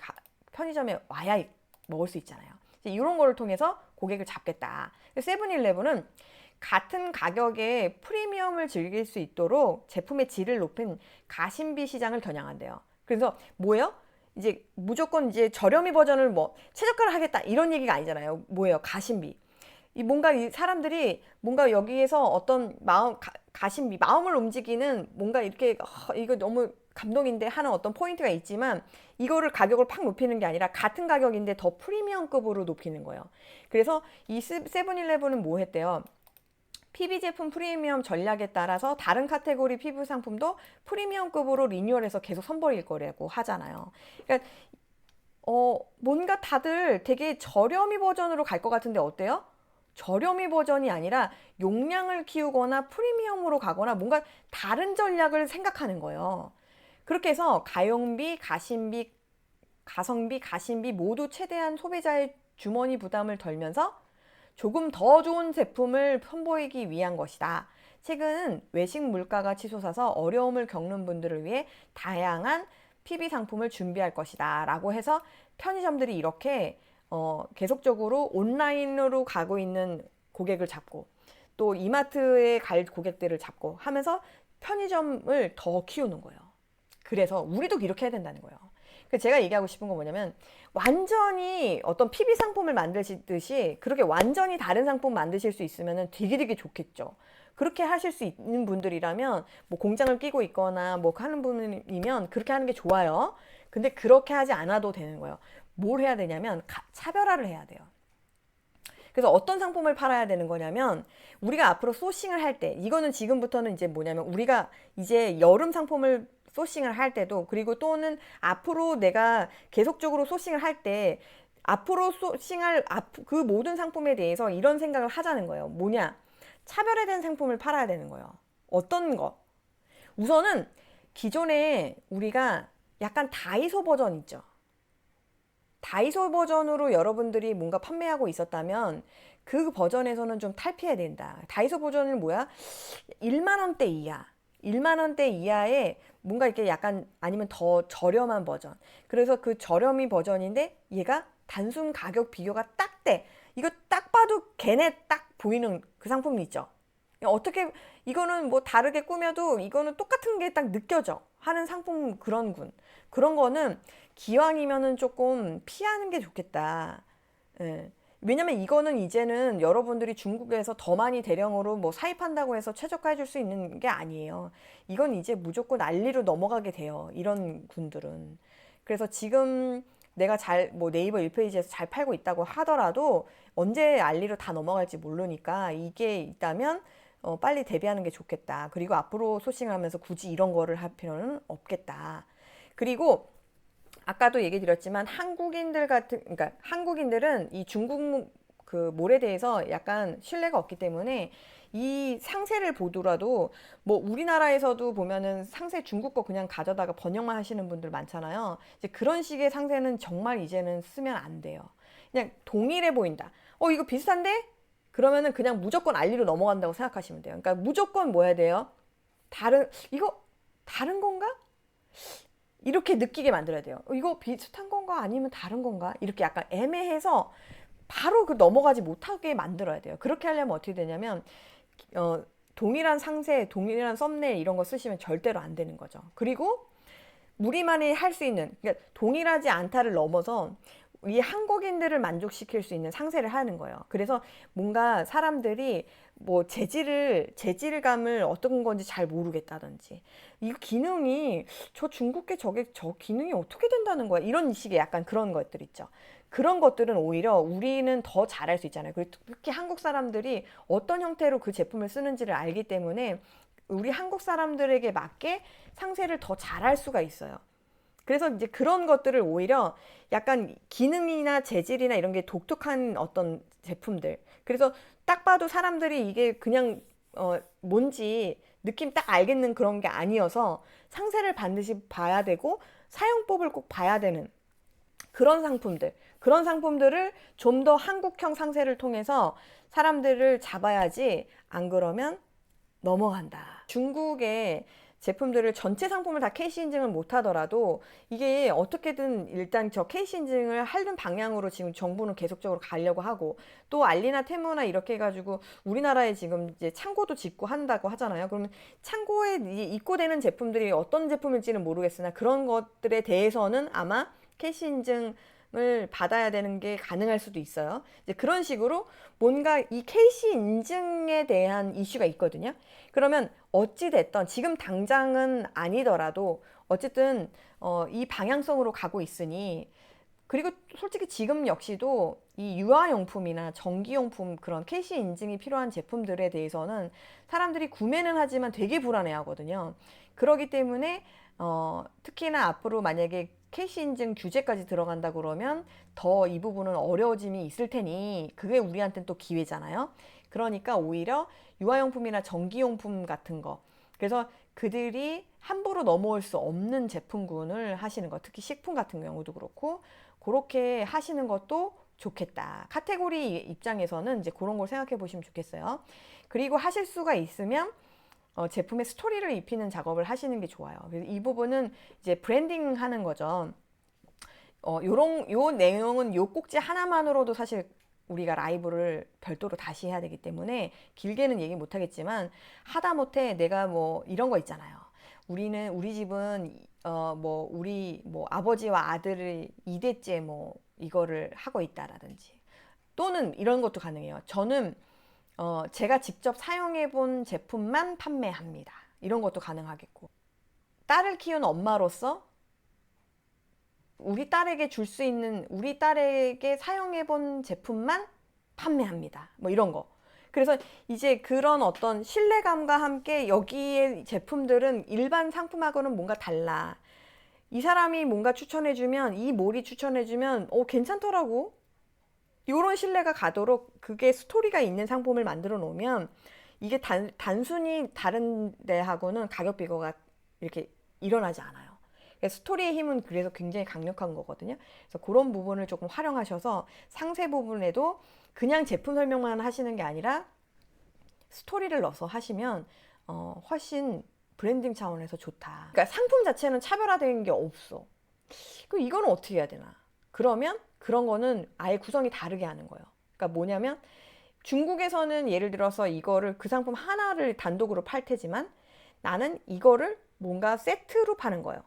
편의점에 와야 먹을 수 있잖아요. 이런 거를 통해서 고객을 잡겠다. 세븐일레븐은 같은 가격에 프리미엄을 즐길 수 있도록 제품의 질을 높인 가심비 시장을 겨냥한대요. 그래서 뭐예요? 이제 무조건 이제 저렴이 버전을 뭐 최저가를 하겠다 이런 얘기가 아니잖아요. 뭐예요? 가심비. 뭔가 이 사람들이 뭔가 여기에서 어떤 가심비, 마음을 움직이는 뭔가 이렇게 이거 너무 감동인데 하는 어떤 포인트가 있지만 이거를 가격을 팍 높이는 게 아니라 같은 가격인데 더 프리미엄급으로 높이는 거예요. 그래서 이 세븐일레븐은 뭐 했대요? PB 제품 프리미엄 전략에 따라서 다른 카테고리 피부 상품도 프리미엄급으로 리뉴얼해서 계속 선보일 거라고 하잖아요. 그러니까 뭔가 다들 되게 저렴이 버전으로 갈 것 같은데 어때요? 저렴이 버전이 아니라 용량을 키우거나 프리미엄으로 가거나 뭔가 다른 전략을 생각하는 거예요. 그렇게 해서 가성비, 가심비 모두 최대한 소비자의 주머니 부담을 덜면서 조금 더 좋은 제품을 선보이기 위한 것이다. 최근 외식 물가가 치솟아서 어려움을 겪는 분들을 위해 다양한 PB 상품을 준비할 것이다. 라고 해서 편의점들이 이렇게 계속적으로 온라인으로 가고 있는 고객을 잡고 또 이마트에 갈 고객들을 잡고 하면서 편의점을 더 키우는 거예요. 그래서 우리도 이렇게 해야 된다는 거예요. 제가 얘기하고 싶은 건 뭐냐면 완전히 어떤 PB 상품을 만드시듯이 그렇게 완전히 다른 상품 만드실 수 있으면 되게 좋겠죠. 그렇게 하실 수 있는 분들이라면 뭐 공장을 끼고 있거나 뭐 하는 분이면 그렇게 하는 게 좋아요. 근데 그렇게 하지 않아도 되는 거예요. 뭘 해야 되냐면 차별화를 해야 돼요. 그래서 어떤 상품을 팔아야 되는 거냐면 우리가 앞으로 소싱을 할 때 이거는 지금부터는 이제 뭐냐면 우리가 이제 여름 상품을 소싱을 할 때도 그리고 또는 앞으로 내가 계속적으로 소싱을 할 때 앞으로 소싱할 그 모든 상품에 대해서 이런 생각을 하자는 거예요. 뭐냐? 차별화된 상품을 팔아야 되는 거예요. 어떤 거? 우선은 기존에 우리가 약간 다이소 버전 있죠. 다이소 버전으로 여러분들이 뭔가 판매하고 있었다면 그 버전에서는 좀 탈피해야 된다. 다이소 버전은 뭐야? 1만 원대 이하. 1만 원대 이하에 뭔가 이렇게 약간 아니면 더 저렴한 버전. 그래서 그 저렴이 버전인데 얘가 단순 가격 비교가 딱 돼. 이거 딱 봐도 걔네 딱 보이는 그 상품이 있죠. 어떻게 이거는 뭐 다르게 꾸며도 이거는 똑같은 게 딱 느껴져 하는 상품 그런 거는 기왕이면은 조금 피하는 게 좋겠다. 예. 왜냐면 이거는 이제는 여러분들이 중국에서 더 많이 대량으로 뭐 사입한다고 해서 최저가 해줄 수 있는 게 아니에요. 이건 이제 무조건 알리로 넘어가게 돼요. 이런 분들은. 그래서 지금 내가 뭐 네이버 1페이지에서 잘 팔고 있다고 하더라도 언제 알리로 다 넘어갈지 모르니까 이게 있다면 빨리 대비하는 게 좋겠다. 그리고 앞으로 소싱하면서 굳이 이런 거를 할 필요는 없겠다. 그리고 아까도 얘기 드렸지만 그러니까 한국인들은 이 중국 그 몰에 대해서 약간 신뢰가 없기 때문에 이 상세를 보더라도 뭐 우리나라에서도 보면은 상세 중국 거 그냥 가져다가 번역만 하시는 분들 많잖아요. 이제 그런 식의 상세는 정말 이제는 쓰면 안 돼요. 그냥 동일해 보인다. 이거 비슷한데? 그러면은 그냥 무조건 알리로 넘어간다고 생각하시면 돼요. 그러니까 무조건 뭐 해야 돼요? 이거 다른 건가? 이렇게 느끼게 만들어야 돼요. 이거 비슷한 건가 아니면 다른 건가? 이렇게 약간 애매해서 바로 그 넘어가지 못하게 만들어야 돼요. 그렇게 하려면 어떻게 되냐면 동일한 상세, 동일한 썸네일 이런 거 쓰시면 절대로 안 되는 거죠. 그리고 우리만이 할 수 있는, 그러니까 동일하지 않다를 넘어서 이 한국인들을 만족시킬 수 있는 상세를 하는 거예요. 그래서 뭔가 사람들이 뭐 재질감을 어떤 건지 잘 모르겠다든지, 이 기능이 저 중국계 저 기능이 어떻게 된다는 거야, 이런 식의 약간 그런 것들 있죠. 그런 것들은 오히려 우리는 더 잘할 수 있잖아요. 그리고 특히 한국 사람들이 어떤 형태로 그 제품을 쓰는지를 알기 때문에 우리 한국 사람들에게 맞게 상세를 더 잘할 수가 있어요. 그래서 이제 그런 것들을 오히려 약간 기능이나 재질이나 이런 게 독특한 어떤 제품들. 그래서 딱 봐도 사람들이 이게 그냥 뭔지 느낌 딱 알겠는 그런 게 아니어서 상세를 반드시 봐야 되고 사용법을 꼭 봐야 되는 그런 상품들을 좀 더 한국형 상세를 통해서 사람들을 잡아야지, 안 그러면 넘어간다. 중국의 제품들을 전체 상품을 다 KC 인증을 못 하더라도 이게 어떻게든 일단 저 KC 인증을 하는 방향으로 지금 정부는 계속적으로 가려고 하고, 또 알리나 테무나 이렇게 해가지고 우리나라에 지금 이제 창고도 짓고 한다고 하잖아요. 그러면 창고에 입고되는 제품들이 어떤 제품일지는 모르겠으나 그런 것들에 대해서는 아마 KC 인증을 받아야 되는 게 가능할 수도 있어요. 이제 그런 식으로 뭔가 이 KC 인증에 대한 이슈가 있거든요. 그러면 어찌 됐던 지금 당장은 아니더라도 어쨌든 이 방향성으로 가고 있으니, 그리고 솔직히 지금 역시도 이 유아용품이나 전기용품 그런 KC 인증이 필요한 제품들에 대해서는 사람들이 구매는 하지만 되게 불안해 하거든요. 그러기 때문에 특히나 앞으로 만약에 KC 인증 규제까지 들어간다 그러면 더 이 부분은 어려워짐이 있을 테니 그게 우리한테는 또 기회잖아요. 그러니까 오히려 유아용품이나 전기용품 같은 거, 그래서 그들이 함부로 넘어올 수 없는 제품군을 하시는 거, 특히 식품 같은 경우도 그렇고 그렇게 하시는 것도 좋겠다. 카테고리 입장에서는 이제 그런 걸 생각해 보시면 좋겠어요. 그리고 하실 수가 있으면 제품에 스토리를 입히는 작업을 하시는 게 좋아요. 그래서 이 부분은 이제 브랜딩 하는 거죠. 요 내용은 요 꼭지 하나만으로도 사실 우리가 라이브를 별도로 다시 해야 되기 때문에 길게는 얘기 못 하겠지만, 하다못해 내가 뭐 이런 거 있잖아요. 우리 집은 뭐 우리 뭐 아버지와 아들이 2대째 뭐 이거를 하고 있다라든지, 또는 이런 것도 가능해요. 저는 제가 직접 사용해 본 제품만 판매합니다. 이런 것도 가능하겠고, 딸을 키운 엄마로서 우리 딸에게 줄 수 있는, 우리 딸에게 사용해 본 제품만 판매합니다. 뭐 이런 거. 그래서 이제 그런 어떤 신뢰감과 함께 여기에 제품들은 일반 상품하고는 뭔가 달라. 이 사람이 뭔가 추천해주면, 이 몰이 추천해주면 괜찮더라고. 이런 신뢰가 가도록 그게 스토리가 있는 상품을 만들어 놓으면 이게 단순히 다른 데하고는 가격 비교가 이렇게 일어나지 않아요. 스토리의 힘은 그래서 굉장히 강력한 거거든요. 그래서 그런 부분을 조금 활용하셔서 상세 부분에도 그냥 제품 설명만 하시는 게 아니라 스토리를 넣어서 하시면 훨씬 브랜딩 차원에서 좋다. 그러니까 상품 자체는 차별화된 게 없어. 그럼 이거는 어떻게 해야 되나? 그러면 그런 거는 아예 구성이 다르게 하는 거예요. 그러니까 뭐냐면, 중국에서는 예를 들어서 이거를 그 상품 하나를 단독으로 팔 테지만 나는 이거를 뭔가 세트로 파는 거예요.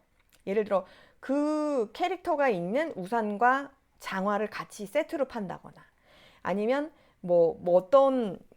예를 들어 그 캐릭터가 있는 우산과 장화를 같이 세트로 판다거나, 아니면 뭐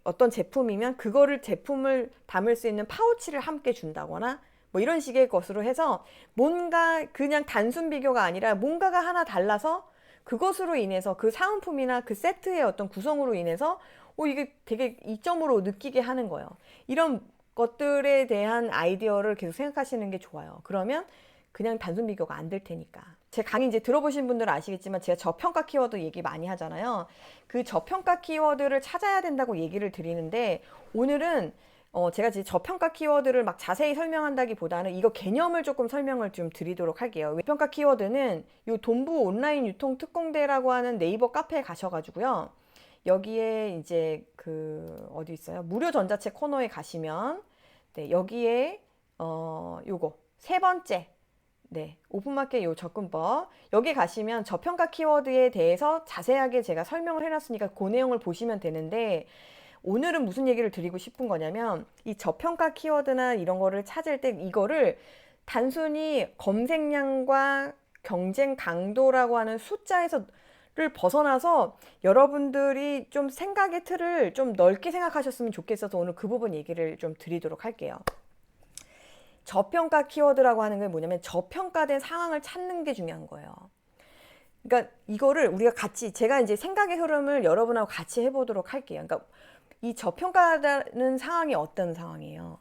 어떤 제품이면 그거를 제품을 담을 수 있는 파우치를 함께 준다거나, 뭐 이런 식의 것으로 해서 뭔가 그냥 단순 비교가 아니라 뭔가가 하나 달라서 그것으로 인해서 그 사은품이나 그 세트의 어떤 구성으로 인해서 이게 되게 이점으로 느끼게 하는 거예요. 이런 것들에 대한 아이디어를 계속 생각하시는 게 좋아요. 그러면 그냥 단순 비교가 안 될 테니까. 제 강의 이제 들어보신 분들은 아시겠지만 제가 저평가 키워드 얘기 많이 하잖아요. 그 저평가 키워드를 찾아야 된다고 얘기를 드리는데, 오늘은 제가 이제 저평가 키워드를 막 자세히 설명한다기보다는 이거 개념을 조금 설명을 좀 드리도록 할게요. 저평가 키워드는 요 돈부 온라인 유통 특공대라고 하는 네이버 카페에 가셔가지고요. 여기에 이제 어디 있어요? 무료 전자책 코너에 가시면, 네, 여기에 요거 세 번째, 네, 오픈마켓 요 접근법, 여기 가시면 저평가 키워드에 대해서 자세하게 제가 설명을 해놨으니까 그 내용을 보시면 되는데, 오늘은 무슨 얘기를 드리고 싶은 거냐면, 이 저평가 키워드나 이런 거를 찾을 때 이거를 단순히 검색량과 경쟁 강도라고 하는 숫자에서를 벗어나서 여러분들이 좀 생각의 틀을 좀 넓게 생각하셨으면 좋겠어서 오늘 그 부분 얘기를 좀 드리도록 할게요. 저평가 키워드라고 하는 게 뭐냐면 저평가된 상황을 찾는 게 중요한 거예요. 그러니까 이거를 우리가 같이, 제가 이제 생각의 흐름을 여러분하고 같이 해보도록 할게요. 그러니까 이 저평가라는 상황이 어떤 상황이에요?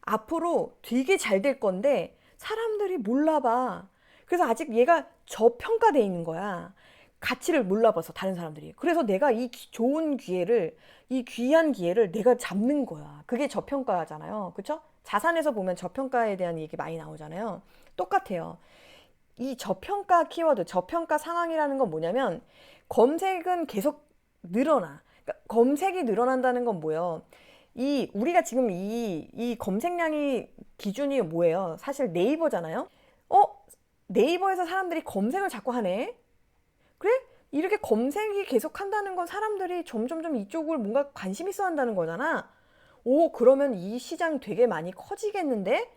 앞으로 되게 잘 될 건데 사람들이 몰라봐. 그래서 아직 얘가 저평가돼 있는 거야. 가치를 몰라봐서 다른 사람들이. 그래서 내가 이 좋은 기회를, 이 귀한 기회를 내가 잡는 거야. 그게 저평가잖아요. 그쵸? 자산에서 보면 저평가에 대한 얘기 많이 나오잖아요. 똑같아요. 이 저평가 키워드, 저평가 상황이라는 건 뭐냐면 검색은 계속 늘어나. 그러니까 검색이 늘어난다는 건 뭐예요? 우리가 지금 이 검색량이 기준이 뭐예요? 사실 네이버잖아요. 네이버에서 사람들이 검색을 자꾸 하네. 그래? 이렇게 검색이 계속 한다는 건 사람들이 점점점 이쪽을 뭔가 관심 있어 한다는 거잖아. 그러면 이 시장 되게 많이 커지겠는데?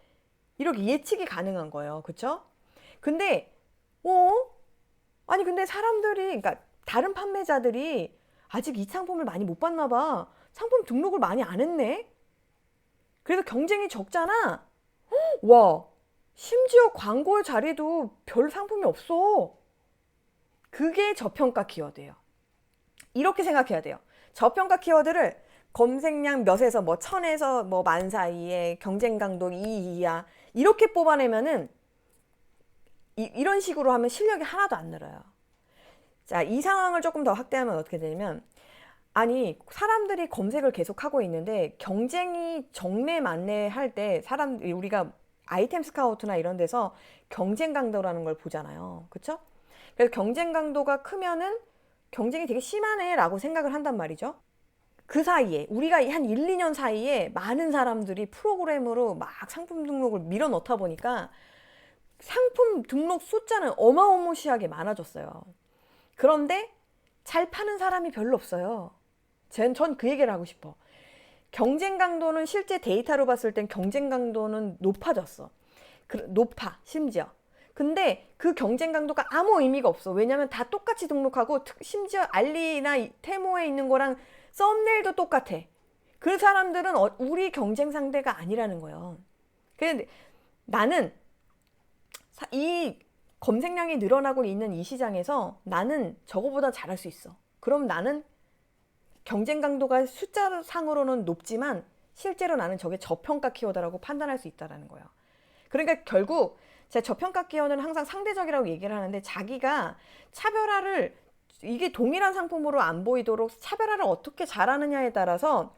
이렇게 예측이 가능한 거예요. 그쵸? 근데, 근데 사람들이, 그러니까 다른 판매자들이 아직 이 상품을 많이 못 봤나 봐. 상품 등록을 많이 안 했네? 그래서 경쟁이 적잖아? 와, 심지어 광고의 자리도 별 상품이 없어. 그게 저평가 키워드예요. 이렇게 생각해야 돼요. 저평가 키워드를 검색량 몇에서 뭐 1000에서 뭐 10,000 사이에 경쟁 강도 2 이하 이렇게 뽑아내면은 이런 식으로 하면 실력이 하나도 안 늘어요. 자, 이 상황을 조금 더 확대하면 어떻게 되냐면, 아니 사람들이 검색을 계속 하고 있는데 경쟁이 정매 만매 할 때 우리가 아이템 스카우트나 이런 데서 경쟁 강도라는 걸 보잖아요. 그쵸? 그래서 경쟁 강도가 크면은 경쟁이 되게 심하네 라고 생각을 한단 말이죠. 그 사이에 우리가 한 1, 2년 사이에 많은 사람들이 프로그램으로 막 상품 등록을 밀어 넣다 보니까 상품 등록 숫자는 어마어마시하게 많아졌어요. 그런데 잘 파는 사람이 별로 없어요. 전 그 얘기를 하고 싶어. 경쟁 강도는 실제 데이터로 봤을 땐 경쟁 강도는 높아졌어. 높아, 심지어. 근데 그 경쟁 강도가 아무 의미가 없어. 왜냐면 다 똑같이 등록하고 심지어 알리나 테모에 있는 거랑 썸네일도 똑같아. 그 사람들은 우리 경쟁 상대가 아니라는 거예요. 근데 나는 이 검색량이 늘어나고 있는 이 시장에서 나는 저거보다 잘할 수 있어. 그럼 나는 경쟁 강도가 숫자상으로는 높지만 실제로 나는 저게 저평가 키워드라고 판단할 수 있다는 거예요. 그러니까 결국 제가 저평가 키워드는 항상 상대적이라고 얘기를 하는데, 자기가 차별화를, 이게 동일한 상품으로 안 보이도록 차별화를 어떻게 잘하느냐에 따라서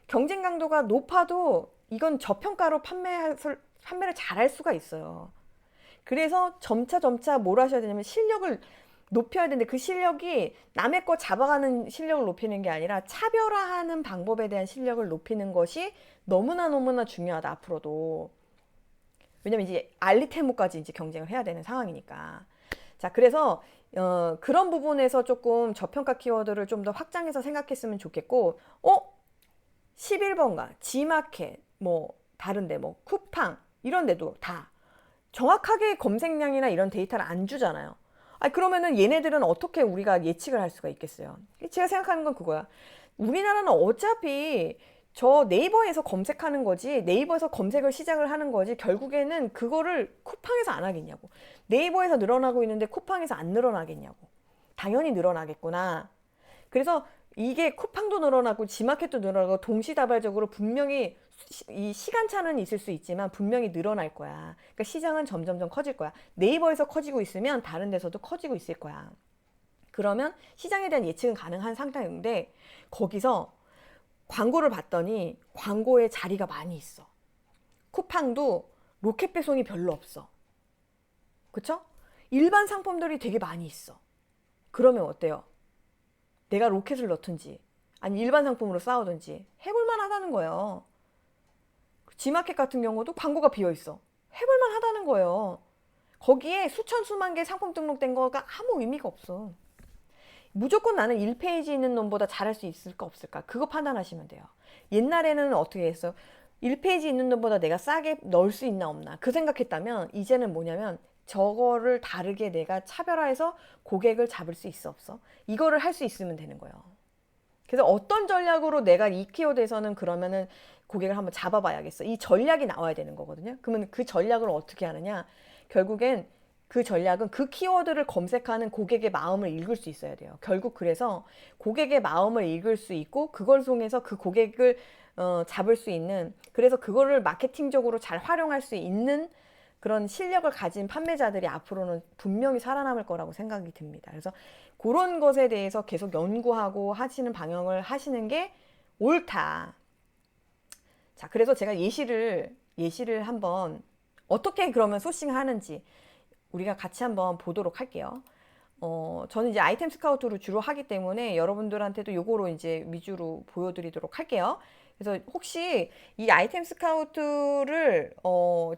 경쟁 강도가 높아도 이건 저평가로 판매를 잘할 수가 있어요. 그래서 점차 뭘 하셔야 되냐면 실력을 높여야 되는데, 그 실력이 남의 거 잡아가는 실력을 높이는 게 아니라 차별화하는 방법에 대한 실력을 높이는 것이 너무나 중요하다, 앞으로도. 왜냐면 이제 알리테모까지 이제 경쟁을 해야 되는 상황이니까. 자, 그래서 그런 부분에서 조금 저평가 키워드를 좀 더 확장해서 생각했으면 좋겠고, 11번가, G마켓, 뭐 다른데 뭐 쿠팡 이런 데도 다 정확하게 검색량이나 이런 데이터를 안 주잖아요. 그러면은 얘네들은 어떻게 우리가 예측을 할 수가 있겠어요? 제가 생각하는 건 그거야. 우리나라는 어차피 저 네이버에서 검색하는 거지, 네이버에서 검색을 시작을 하는 거지, 결국에는 그거를 쿠팡에서 안 하겠냐고. 네이버에서 늘어나고 있는데 쿠팡에서 안 늘어나겠냐고. 당연히 늘어나겠구나. 그래서 이게 쿠팡도 늘어나고 G마켓도 늘어나고 동시다발적으로 분명히 이 시간차는 있을 수 있지만 분명히 늘어날 거야. 그러니까 시장은 점점점 커질 거야. 네이버에서 커지고 있으면 다른 데서도 커지고 있을 거야. 그러면 시장에 대한 예측은 가능한 상태인데, 거기서 광고를 봤더니 광고에 자리가 많이 있어. 쿠팡도 로켓 배송이 별로 없어. 그쵸? 일반 상품들이 되게 많이 있어. 그러면 어때요? 내가 로켓을 넣든지 아니 일반 상품으로 싸우든지 해볼만 하다는 거예요. G마켓 같은 경우도 광고가 비어있어. 해볼만 하다는 거예요. 거기에 수천 수만 개 상품 등록된 거가 아무 의미가 없어. 무조건 나는 1페이지 있는 놈보다 잘할 수 있을까 없을까, 그거 판단하시면 돼요. 옛날에는 어떻게 했어? 1페이지 있는 돈보다 내가 싸게 넣을 수 있나 없나 그 생각했다면 이제는 뭐냐면 저거를 다르게 내가 차별화해서 고객을 잡을 수 있어 없어? 이거를 할 수 있으면 되는 거예요. 그래서 어떤 전략으로 내가 이 키워드에서는 그러면은 고객을 한번 잡아봐야겠어. 이 전략이 나와야 되는 거거든요. 그러면 그 전략을 어떻게 하느냐? 결국엔 그 전략은 그 키워드를 검색하는 고객의 마음을 읽을 수 있어야 돼요. 결국 그래서 고객의 마음을 읽을 수 있고 그걸 통해서 그 고객을 잡을 수 있는, 그래서 그거를 마케팅적으로 잘 활용할 수 있는 그런 실력을 가진 판매자들이 앞으로는 분명히 살아남을 거라고 생각이 듭니다. 그래서 그런 것에 대해서 계속 연구하고 하시는 방향을 하시는 게 옳다. 자, 그래서 제가 예시를 한번 어떻게 그러면 소싱하는지 우리가 같이 한번 보도록 할게요. 저는 이제 아이템 스카우트로 주로 하기 때문에 여러분들한테도 요거로 이제 위주로 보여드리도록 할게요. 그래서 혹시 이 아이템 스카우트를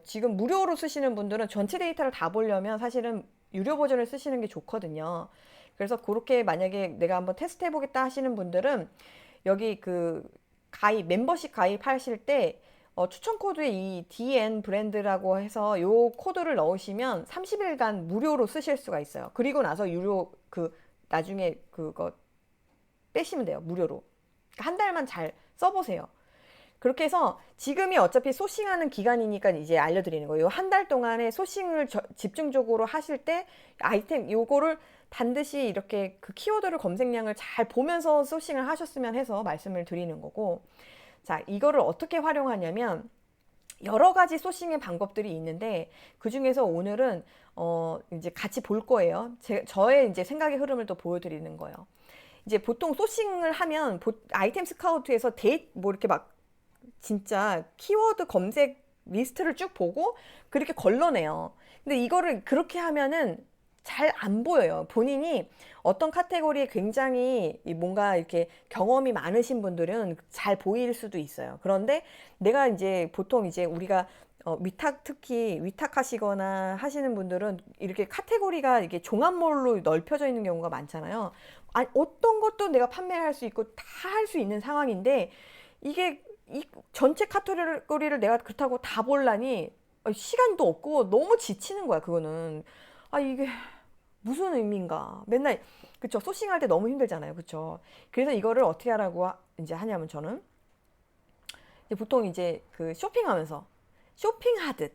지금 무료로 쓰시는 분들은 전체 데이터를 다 보려면 사실은 유료 버전을 쓰시는 게 좋거든요. 그래서 그렇게 만약에 내가 한번 테스트 해보겠다 하시는 분들은 여기 그 멤버십 가입하실 때 추천 코드에 이 DN 브랜드라고 해서 요 코드를 넣으시면 30일간 무료로 쓰실 수가 있어요. 그리고 나서 유료 나중에 그거 빼시면 돼요. 무료로. 한 달만 잘 써보세요. 그렇게 해서 지금이 어차피 소싱하는 기간이니까 이제 알려드리는 거예요. 한 달 동안에 소싱을 집중적으로 하실 때 아이템 요거를 반드시 이렇게 그 키워드를 검색량을 잘 보면서 소싱을 하셨으면 해서 말씀을 드리는 거고, 자, 이거를 어떻게 활용하냐면 여러 가지 소싱의 방법들이 있는데 그 중에서 오늘은 이제 같이 볼 거예요. 저의 이제 생각의 흐름을 또 보여드리는 거예요. 이제 보통 소싱을 하면 아이템 스카우트에서 뭐 이렇게 막 진짜 키워드 검색 리스트를 쭉 보고 그렇게 걸러내요. 근데 이거를 그렇게 하면은 잘 안 보여요. 본인이 어떤 카테고리에 굉장히 뭔가 이렇게 경험이 많으신 분들은 잘 보일 수도 있어요. 그런데 내가 이제 보통 이제 우리가 특히 위탁하시거나 하시는 분들은 이렇게 카테고리가 이게 종합몰로 넓혀져 있는 경우가 많잖아요. 아니, 어떤 것도 내가 판매할 수 있고 다 할 수 있는 상황인데 이게 이 전체 카테고리를 내가 그렇다고 다 볼라니 시간도 없고 너무 지치는 거야. 그거는 이게 무슨 의미인가 맨날, 그쵸, 소싱할 때 너무 힘들잖아요. 그쵸. 그래서 이거를 어떻게 하라고 이제 하냐면 저는 이제 보통 이제 그 쇼핑하듯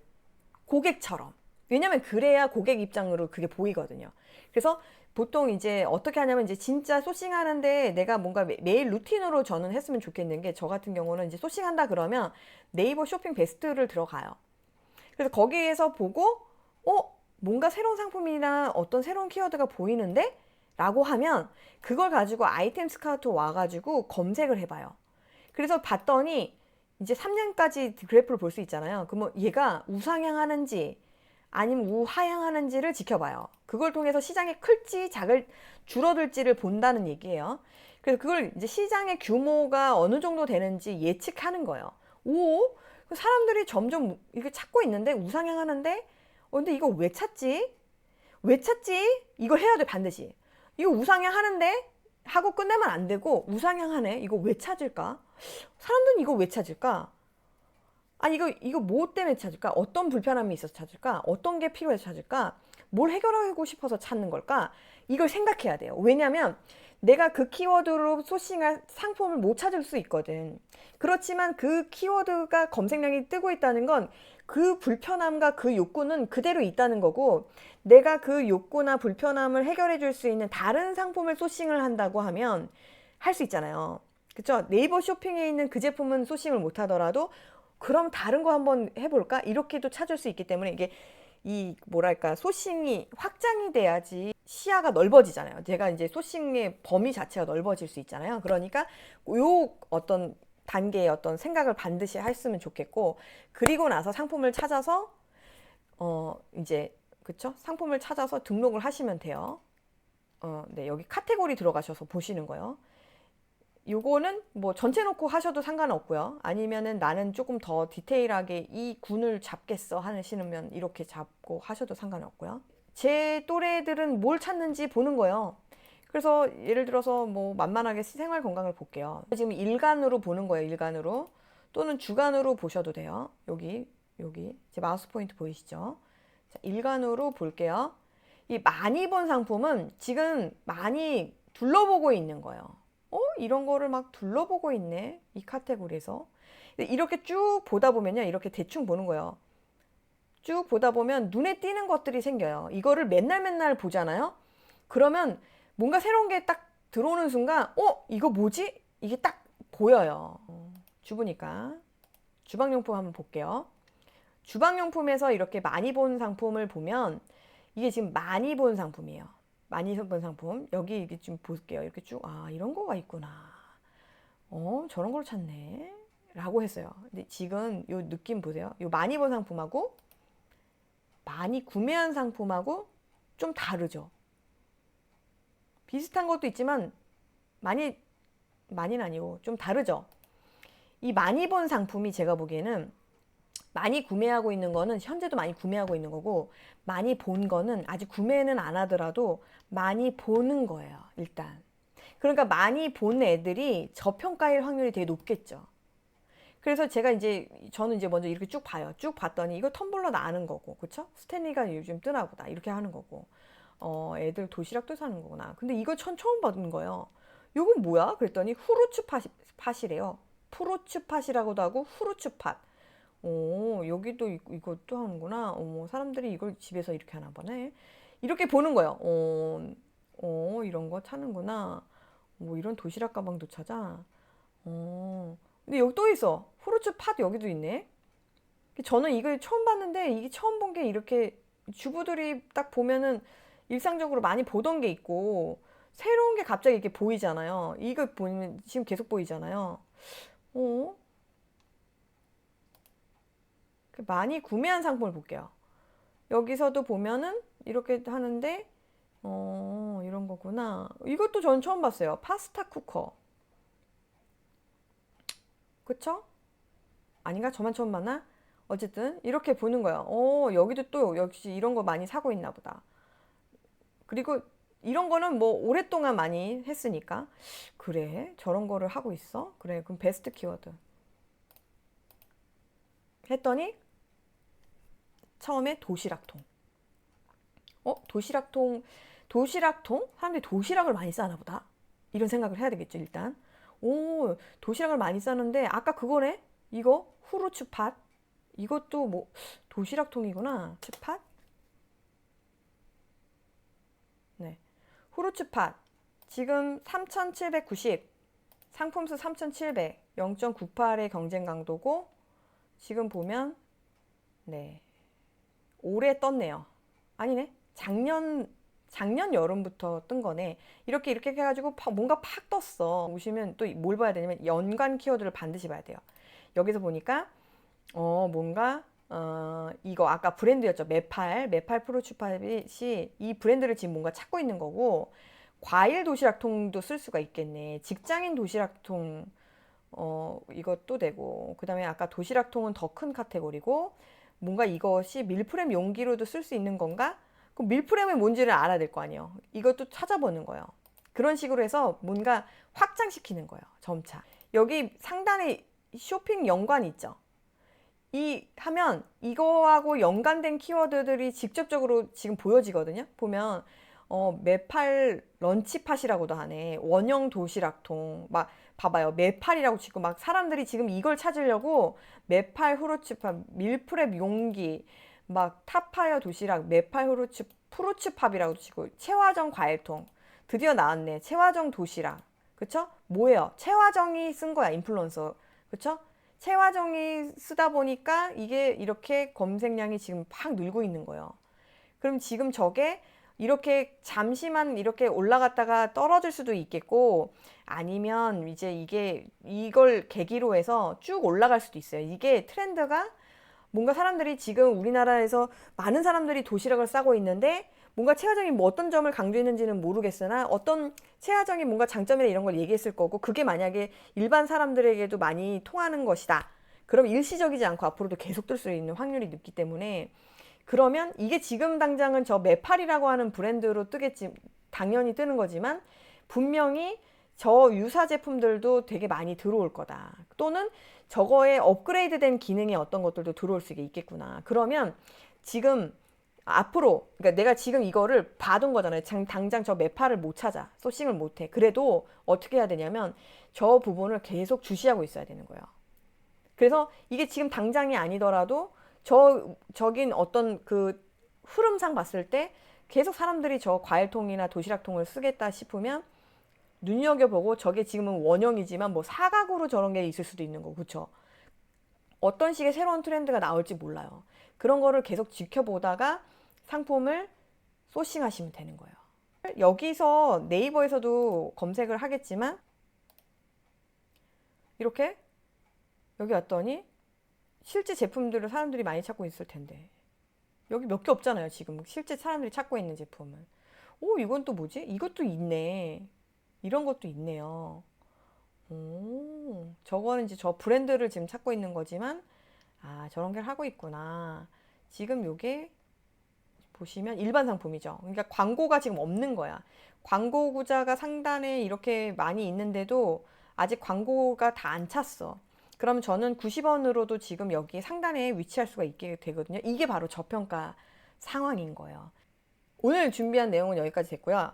고객처럼, 왜냐면 그래야 고객 입장으로 그게 보이거든요. 그래서 보통 이제 어떻게 하냐면 이제 진짜 소싱하는데 내가 뭔가 매일 루틴으로 저는 했으면 좋겠는 게, 저 같은 경우는 이제 소싱한다 그러면 네이버 쇼핑 베스트를 들어가요. 그래서 거기에서 보고 뭔가 새로운 상품이나 어떤 새로운 키워드가 보이는데? 라고 하면 그걸 가지고 아이템 스카우트 와가지고 검색을 해봐요. 그래서 봤더니 이제 3년까지 그래프를 볼 수 있잖아요. 그러면 얘가 우상향하는지 아니면 우하향하는지를 지켜봐요. 그걸 통해서 시장이 클지 줄어들지를 본다는 얘기예요. 그래서 그걸 이제 시장의 규모가 어느 정도 되는지 예측하는 거예요. 사람들이 점점 이렇게 찾고 있는데 우상향하는데 근데 이거 왜 찾지? 왜 찾지? 이걸 해야 돼, 반드시. 이거 우상향 하는데? 하고 끝내면 안 되고, 우상향 하네? 이거 왜 찾을까? 사람들은 이거 왜 찾을까? 아니, 이거 뭐 때문에 찾을까? 어떤 불편함이 있어서 찾을까? 어떤 게 필요해서 찾을까? 뭘 해결하고 싶어서 찾는 걸까? 이걸 생각해야 돼요. 왜냐면 내가 그 키워드로 소싱할 상품을 못 찾을 수 있거든. 그렇지만 그 키워드가 검색량이 뜨고 있다는 건 그 불편함과 그 욕구는 그대로 있다는 거고, 내가 그 욕구나 불편함을 해결해 줄 수 있는 다른 상품을 소싱을 한다고 하면 할 수 있잖아요. 그쵸? 네이버 쇼핑에 있는 그 제품은 소싱을 못 하더라도 그럼 다른 거 한번 해볼까? 이렇게도 찾을 수 있기 때문에 이게 뭐랄까, 소싱이 확장이 돼야지 시야가 넓어지잖아요. 제가 이제 소싱의 범위 자체가 넓어질 수 있잖아요. 그러니까 요 어떤 단계의 어떤 생각을 반드시 했으면 좋겠고, 그리고 나서 상품을 찾아서 이제 그쵸? 상품을 찾아서 등록을 하시면 돼요. 네, 여기 카테고리 들어가셔서 보시는 거예요. 요거는 뭐 전체 놓고 하셔도 상관없고요. 아니면은 나는 조금 더 디테일하게 이 군을 잡겠어 하시면 이렇게 잡고 하셔도 상관없고요. 제 또래들은 뭘 찾는지 보는 거예요. 그래서 예를 들어서 뭐 만만하게 생활 건강을 볼게요. 지금 일간으로 보는 거예요. 일간으로. 또는 주간으로 보셔도 돼요. 여기 제 마우스 포인트 보이시죠? 자, 일간으로 볼게요. 이 많이 본 상품은 지금 많이 둘러보고 있는 거예요. 이런 거를 막 둘러보고 있네. 이 카테고리에서. 이렇게 쭉 보다 보면요. 이렇게 대충 보는 거예요. 쭉 보다 보면 눈에 띄는 것들이 생겨요. 이거를 맨날 보잖아요. 그러면 뭔가 새로운 게 딱 들어오는 순간 이거 뭐지? 이게 딱 보여요. 주부니까 주방용품 한번 볼게요. 주방용품에서 이렇게 많이 본 상품을 보면 이게 지금 많이 본 상품이에요. 많이 본 상품. 여기 이게 좀 볼게요. 이렇게 쭉, 이런 거가 있구나. 저런 걸 찾네. 라고 했어요. 근데 지금 요 느낌 보세요. 요 많이 본 상품하고 많이 구매한 상품하고 좀 다르죠. 비슷한 것도 있지만 많이는 아니고 좀 다르죠. 이 많이 본 상품이 제가 보기에는 많이 구매하고 있는 거는 현재도 많이 구매하고 있는 거고, 많이 본 거는 아직 구매는 안 하더라도 많이 보는 거예요, 일단. 그러니까 많이 본 애들이 저평가일 확률이 되게 높겠죠. 그래서 저는 이제 먼저 이렇게 쭉 봐요. 쭉 봤더니 이거 텀블러 나는 거고, 그쵸? 스탠리가 요즘 뜨나 보다. 이렇게 하는 거고. 애들 도시락도 사는 거구나. 근데 이거 처음 받은 거예요. 이건 뭐야? 그랬더니 후르츠 팥이래요. 프루츠 팥이라고도 하고 후르츠 팥. 여기도 이것도 하는구나. 사람들이 이걸 집에서 이렇게 하나 보네. 이렇게 보는 거예요. 이런 거 찾는구나. 뭐 이런 도시락 가방도 찾아. 근데 여기 또 있어. 후르츠 팥 여기도 있네. 저는 이걸 처음 봤는데 이게 처음 본 게 이렇게 주부들이 딱 보면은 일상적으로 많이 보던 게 있고 새로운 게 갑자기 이렇게 보이잖아요. 이거 보면 지금 계속 보이잖아요. 많이 구매한 상품을 볼게요. 여기서도 보면은 이렇게 하는데 이런 거구나. 이것도 전 처음 봤어요. 파스타 쿠커. 그쵸? 아닌가? 저만 처음 봤나? 어쨌든 이렇게 보는 거예요. 여기도 또 역시 이런 거 많이 사고 있나 보다. 그리고 이런 거는 뭐 오랫동안 많이 했으니까. 그래, 저런 거를 하고 있어? 그래, 그럼 베스트 키워드 했더니 처음에 도시락통. 도시락통? 사람들이 도시락을 많이 싸나 보다. 이런 생각을 해야 되겠죠, 일단. 도시락을 많이 싸는데 아까 그거네? 이거 후르츠 팥. 이것도 뭐 도시락통이구나. 츠팥? 네. 후르츠 팥. 지금 3,790. 상품수 3,700. 0.98의 경쟁 강도고 지금 보면 네. 올해 떴네요. 아니네. 작년 여름부터 뜬 거네. 이렇게 해가지고 뭔가 팍 떴어. 보시면 또 뭘 봐야 되냐면 연관 키워드를 반드시 봐야 돼요. 여기서 보니까 뭔가 이거 아까 브랜드였죠. 메팔 프로추팟이 이 브랜드를 지금 뭔가 찾고 있는 거고, 과일 도시락통도 쓸 수가 있겠네. 직장인 도시락통 이것도 되고, 그 다음에 아까 도시락통은 더 큰 카테고리고, 뭔가 이것이 밀프렙 용기로도 쓸 수 있는 건가? 그럼 밀프렙이 뭔지를 알아야 될 거 아니에요. 이것도 찾아보는 거예요. 그런 식으로 해서 뭔가 확장시키는 거예요. 점차. 여기 상단에 쇼핑 연관 있죠. 하면 이거하고 연관된 키워드들이 직접적으로 지금 보여지거든요. 보면 메팔 런치팟이라고도 하네. 원형 도시락통. 막 봐봐요. 메팔이라고 치고 막 사람들이 지금 이걸 찾으려고 메팔 후르츠팝, 밀프렙 용기, 막 타파이어 도시락, 메팔 프루츠팝이라고 치고 채화정 과일통. 드디어 나왔네. 채화정 도시락. 그쵸? 뭐예요? 채화정이 쓴 거야. 인플루언서. 그쵸? 채화정이 쓰다 보니까 이게 이렇게 검색량이 지금 팍 늘고 있는 거예요. 그럼 지금 저게 이렇게 잠시만 이렇게 올라갔다가 떨어질 수도 있겠고, 아니면 이제 이걸 계기로 해서 쭉 올라갈 수도 있어요. 이게 트렌드가 뭔가 사람들이 지금 우리나라에서 많은 사람들이 도시락을 싸고 있는데 뭔가 채화정이 뭐 어떤 점을 강조했는지는 모르겠으나 어떤 채화정이 뭔가 장점이나 이런 걸 얘기했을 거고, 그게 만약에 일반 사람들에게도 많이 통하는 것이다. 그럼 일시적이지 않고 앞으로도 계속 뜰 수 있는 확률이 높기 때문에, 그러면 이게 지금 당장은 저 메팔이라고 하는 브랜드로 뜨겠지, 당연히 뜨는 거지만 분명히 저 유사 제품들도 되게 많이 들어올 거다. 또는 저거에 업그레이드된 기능의 어떤 것들도 들어올 수 있겠구나. 그러면 지금 앞으로, 그러니까 내가 지금 이거를 봐둔 거잖아요. 당장 저 매파를 못 찾아. 소싱을 못 해. 그래도 어떻게 해야 되냐면 저 부분을 계속 주시하고 있어야 되는 거예요. 그래서 이게 지금 당장이 아니더라도 저긴 어떤 그 흐름상 봤을 때 계속 사람들이 저 과일통이나 도시락통을 쓰겠다 싶으면 눈여겨보고, 저게 지금은 원형이지만 뭐 사각으로 저런 게 있을 수도 있는 거고, 그쵸? 어떤 식의 새로운 트렌드가 나올지 몰라요. 그런 거를 계속 지켜보다가 상품을 소싱하시면 되는 거예요. 여기서 네이버에서도 검색을 하겠지만 이렇게 여기 왔더니 실제 제품들을 사람들이 많이 찾고 있을 텐데 여기 몇 개 없잖아요. 지금 실제 사람들이 찾고 있는 제품은. 오, 이건 또 뭐지? 이것도 있네. 이런 것도 있네요. 오, 저거는 이제 저 브랜드를 지금 찾고 있는 거지만, 아, 저런 걸 하고 있구나. 지금 요게 보시면 일반 상품이죠. 그러니까 광고가 지금 없는 거야. 광고 구자가 상단에 이렇게 많이 있는데도 아직 광고가 다 안 찼어. 그러면 저는 90원으로도 지금 여기 상단에 위치할 수가 있게 되거든요. 이게 바로 저평가 상황인 거예요. 오늘 준비한 내용은 여기까지 됐고요.